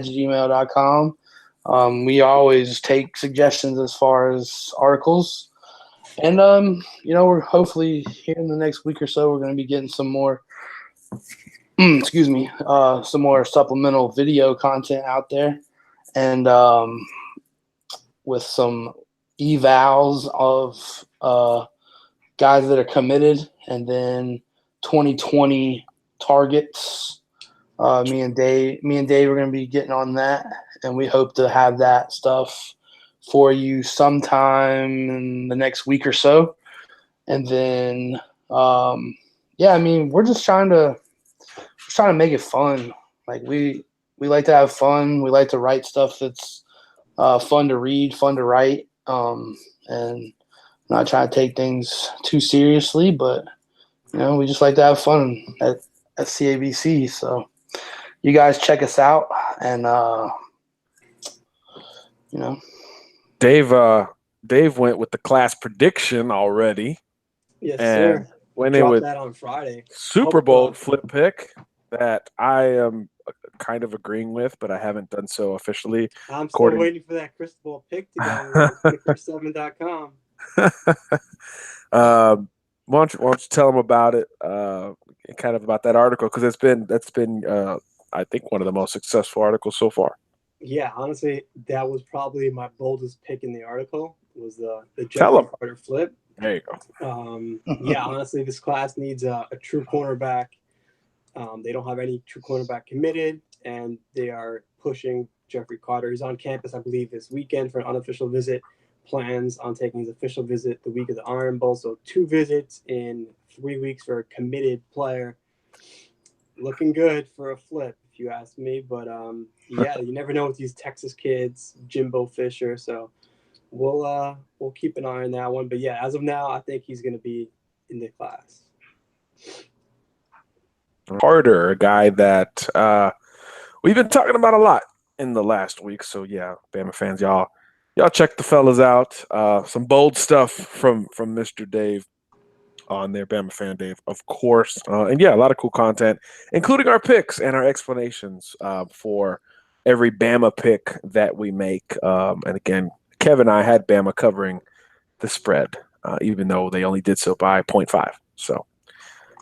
gmail.com. We always take suggestions as far as articles. And, we're hopefully here in the next week or so, we're going to be getting some more, some more supplemental video content out there. And with some evals of guys that are committed, and then 2020 targets. Me and Dave are going to be getting on that, and we hope to have that stuff for you sometime in the next week or so. And then, we're just trying to make it fun. Like we like to have fun. We like to write stuff that's fun to read, fun to write, and not trying to take things too seriously, but we just like to have fun at CABC. So you guys check us out, and Dave went with the class prediction already. Yes, and sir. when Dropped it was that on Friday. Super Bowl flip pick that I am kind of agreeing with, but I haven't done so officially. I'm still waiting for that crystal ball pick to go on 247.com. Why don't you tell them about it, kind of about that article, because that's been I think one of the most successful articles so far. Yeah, honestly, that was probably my boldest pick in the article. Was the Jeffrey Carter flip. There you go. Yeah, honestly, this class needs a true cornerback. They don't have any true cornerback committed, and they are pushing Jeffrey Carter. He's on campus, I believe, this weekend for an unofficial visit. Plans on taking his official visit the week of the Iron Bowl. So 2 visits in 3 weeks for a committed player. Looking good for a flip, if you ask me. But, yeah, you never know with these Texas kids, Jimbo Fisher. So we'll keep an eye on that one. But, yeah, as of now, I think he's going to be in the class. Carter, a guy that we've been talking about a lot in the last week. So, yeah, Bama fans, y'all check the fellas out. Some bold stuff from Mr. Dave on there, Bama Fan Dave, of course. And, yeah, a lot of cool content, including our picks and our explanations for every Bama pick that we make. And, again, Kevin and I had Bama covering the spread, even though they only did so by 0.5. So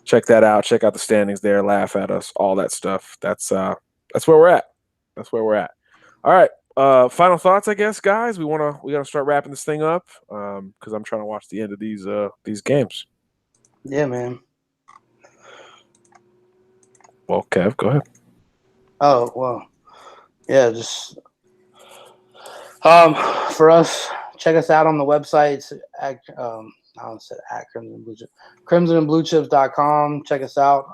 check that out. Check out the standings there. Laugh at us. All that stuff. That's where we're at. That's where we're at. All right. Final thoughts, I guess, guys. We gotta start wrapping this thing up because I'm trying to watch the end of these games. Yeah, man. Well, Kev, go ahead. Oh, well, yeah, just for us, check us out on the website. It's I said at Crimson and Blue Chip. CrimsonandBlueChips.com. Check us out.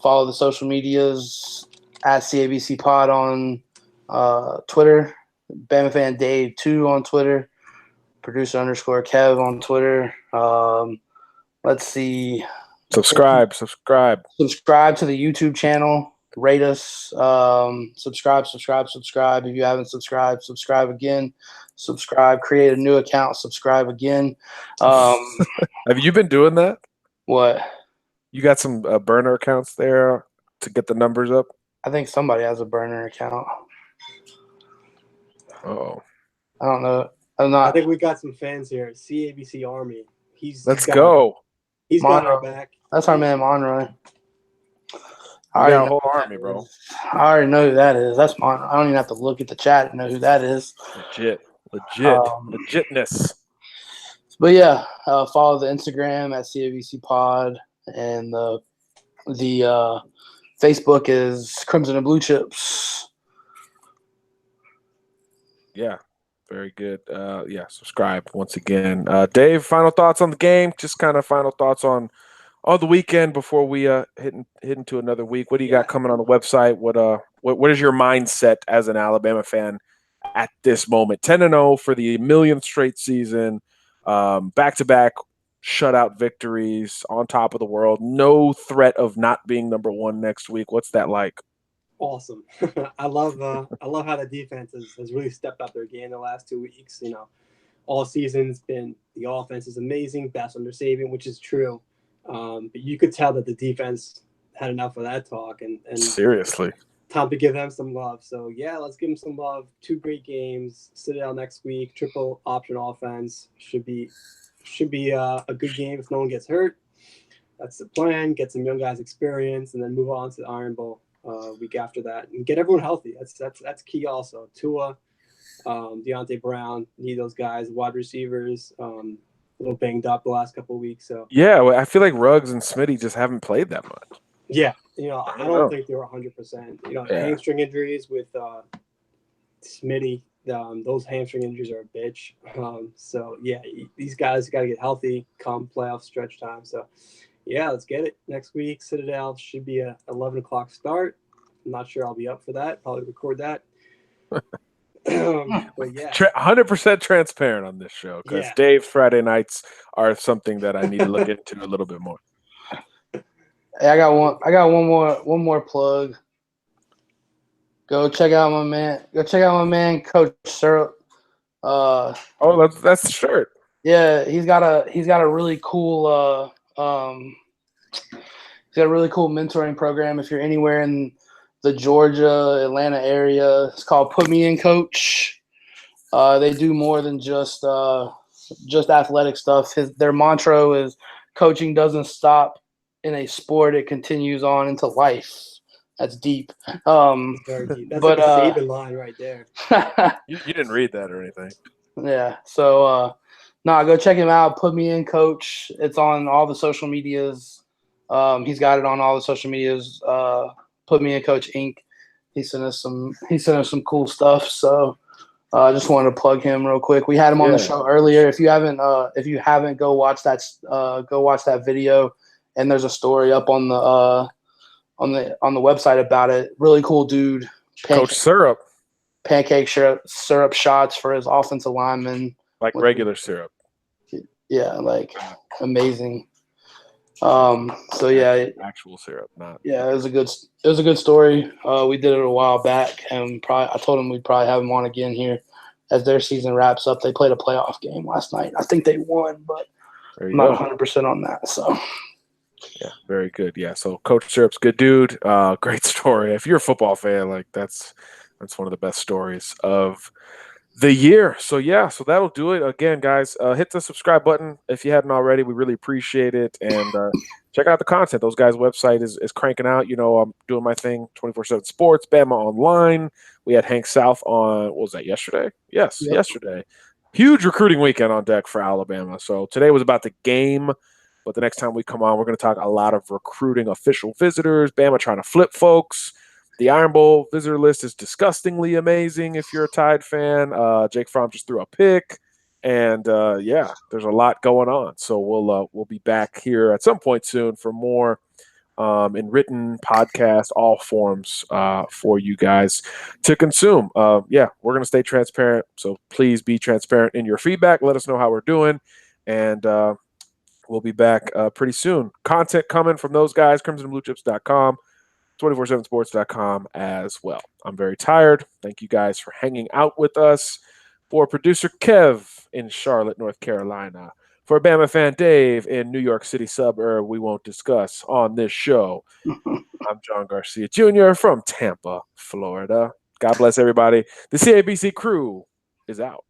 Follow the social medias at CABC Pod on Twitter. Bama Fan Dave 2 on Twitter. Producer _ Kev on Twitter. Let's see. Subscribe. Subscribe to the YouTube channel. Rate us. Subscribe. If you haven't subscribed, subscribe again. Subscribe. Create a new account. Subscribe again. Have you been doing that? What? You got some burner accounts there to get the numbers up? I think somebody has a burner account. Oh, I don't know. I'm not. I think we got some fans here. CABC Army. Let's go. He's got our back. That's our man Monroy. I got a whole army, bro. I already know who that is. That's Monroy. I don't even have to look at the chat to know who that is. Legitness. But yeah, follow the Instagram at CABC Pod, and the Facebook is Crimson and Blue Chips. Yeah, very good. Subscribe once again. Dave, final thoughts on the game? Just kind of final thoughts on the weekend before we hit into another week. What do you got coming on the website? What is your mindset as an Alabama fan at this moment? 10-0 for the millionth straight season. Back-to-back shutout victories on top of the world. No threat of not being number one next week. What's that like? Awesome. I love how the defense has really stepped up their game the last 2 weeks. You know, all season's been the offense is amazing, best under Saban, which is true. But you could tell that the defense had enough of that talk, and seriously, time to give them some love. So yeah, let's give them some love. 2 great games. Citadel next week. Triple option offense should be a good game if no one gets hurt. That's the plan. Get some young guys experience, and then move on to the Iron Bowl week after that, and get everyone healthy. That's key also. Tua, Deontay Brown, need those guys. Wide receivers, a little banged up the last couple of weeks. So yeah, I feel like Ruggs and Smitty just haven't played that much. Yeah, you know, I don't think they were 100%. You know, hamstring injuries with Smitty, those hamstring injuries are a bitch. So yeah, these guys got to get healthy come playoff stretch time. So yeah, let's get it next week. Citadel should be a 11 o'clock start. I'm not sure I'll be up for that. Probably record that. But yeah, 100% transparent on this show because Dave's Friday nights are something that I need to look into a little bit more. Hey, I got one more plug. Go check out my man, Coach Syrup. That's the shirt. Yeah, he's got a really cool mentoring program. If you're anywhere in the Georgia, Atlanta area, it's called Put Me In Coach. They do more than just athletic stuff. Their mantra is coaching doesn't stop in a sport, it continues on into life. That's deep. Very deep. That's like a Saban line right there. You didn't read that or anything. Yeah. So go check him out. Put Me In Coach. It's on all the social medias. He's got it on all the social medias. Put Me In Coach Inc. He sent us some cool stuff. So I just wanted to plug him real quick. We had him on the show earlier. If you haven't, go watch that video. And there's a story up on the website about it. Really cool dude. Coach Syrup. Pancake syrup shots for his offensive linemen. Like regular syrup. Yeah, like amazing. So yeah, actual syrup, not. Yeah, it was a good story. We did it a while back, and I told him we'd probably have him on again here as their season wraps up. They played a playoff game last night. I think they won, but I'm not 100% on that. So. Yeah, very good. Yeah, so Coach Syrup's good dude. Great story. If you're a football fan, like that's one of the best stories of the year. So yeah, so that'll do it. Again, guys, hit the subscribe button if you hadn't already. We really appreciate it. And check out the content. Those guys' website is cranking out. You know, I'm doing my thing, 24/7 Sports, Bama Online. We had Hank South on, what was that, yesterday? Yes, yesterday. Huge recruiting weekend on deck for Alabama. So today was about the game. But the next time we come on, we're going to talk a lot of recruiting official visitors, Bama trying to flip folks. The Iron Bowl visitor list is disgustingly amazing if you're a Tide fan. Jake Fromm just threw a pick. And yeah, there's a lot going on. So we'll be back here at some point soon for more in written podcast, all forms for you guys to consume. Yeah, we're gonna stay transparent. So please be transparent in your feedback. Let us know how we're doing, and we'll be back pretty soon. Content coming from those guys, crimsonbluechips.com. 247sports.com as well. I'm very tired. Thank you guys for hanging out with us. For producer Kev in Charlotte, North Carolina. For Bama fan Dave in New York City suburb we won't discuss on this show. I'm John Garcia Jr. from Tampa, Florida. God bless everybody. The CABC crew is out.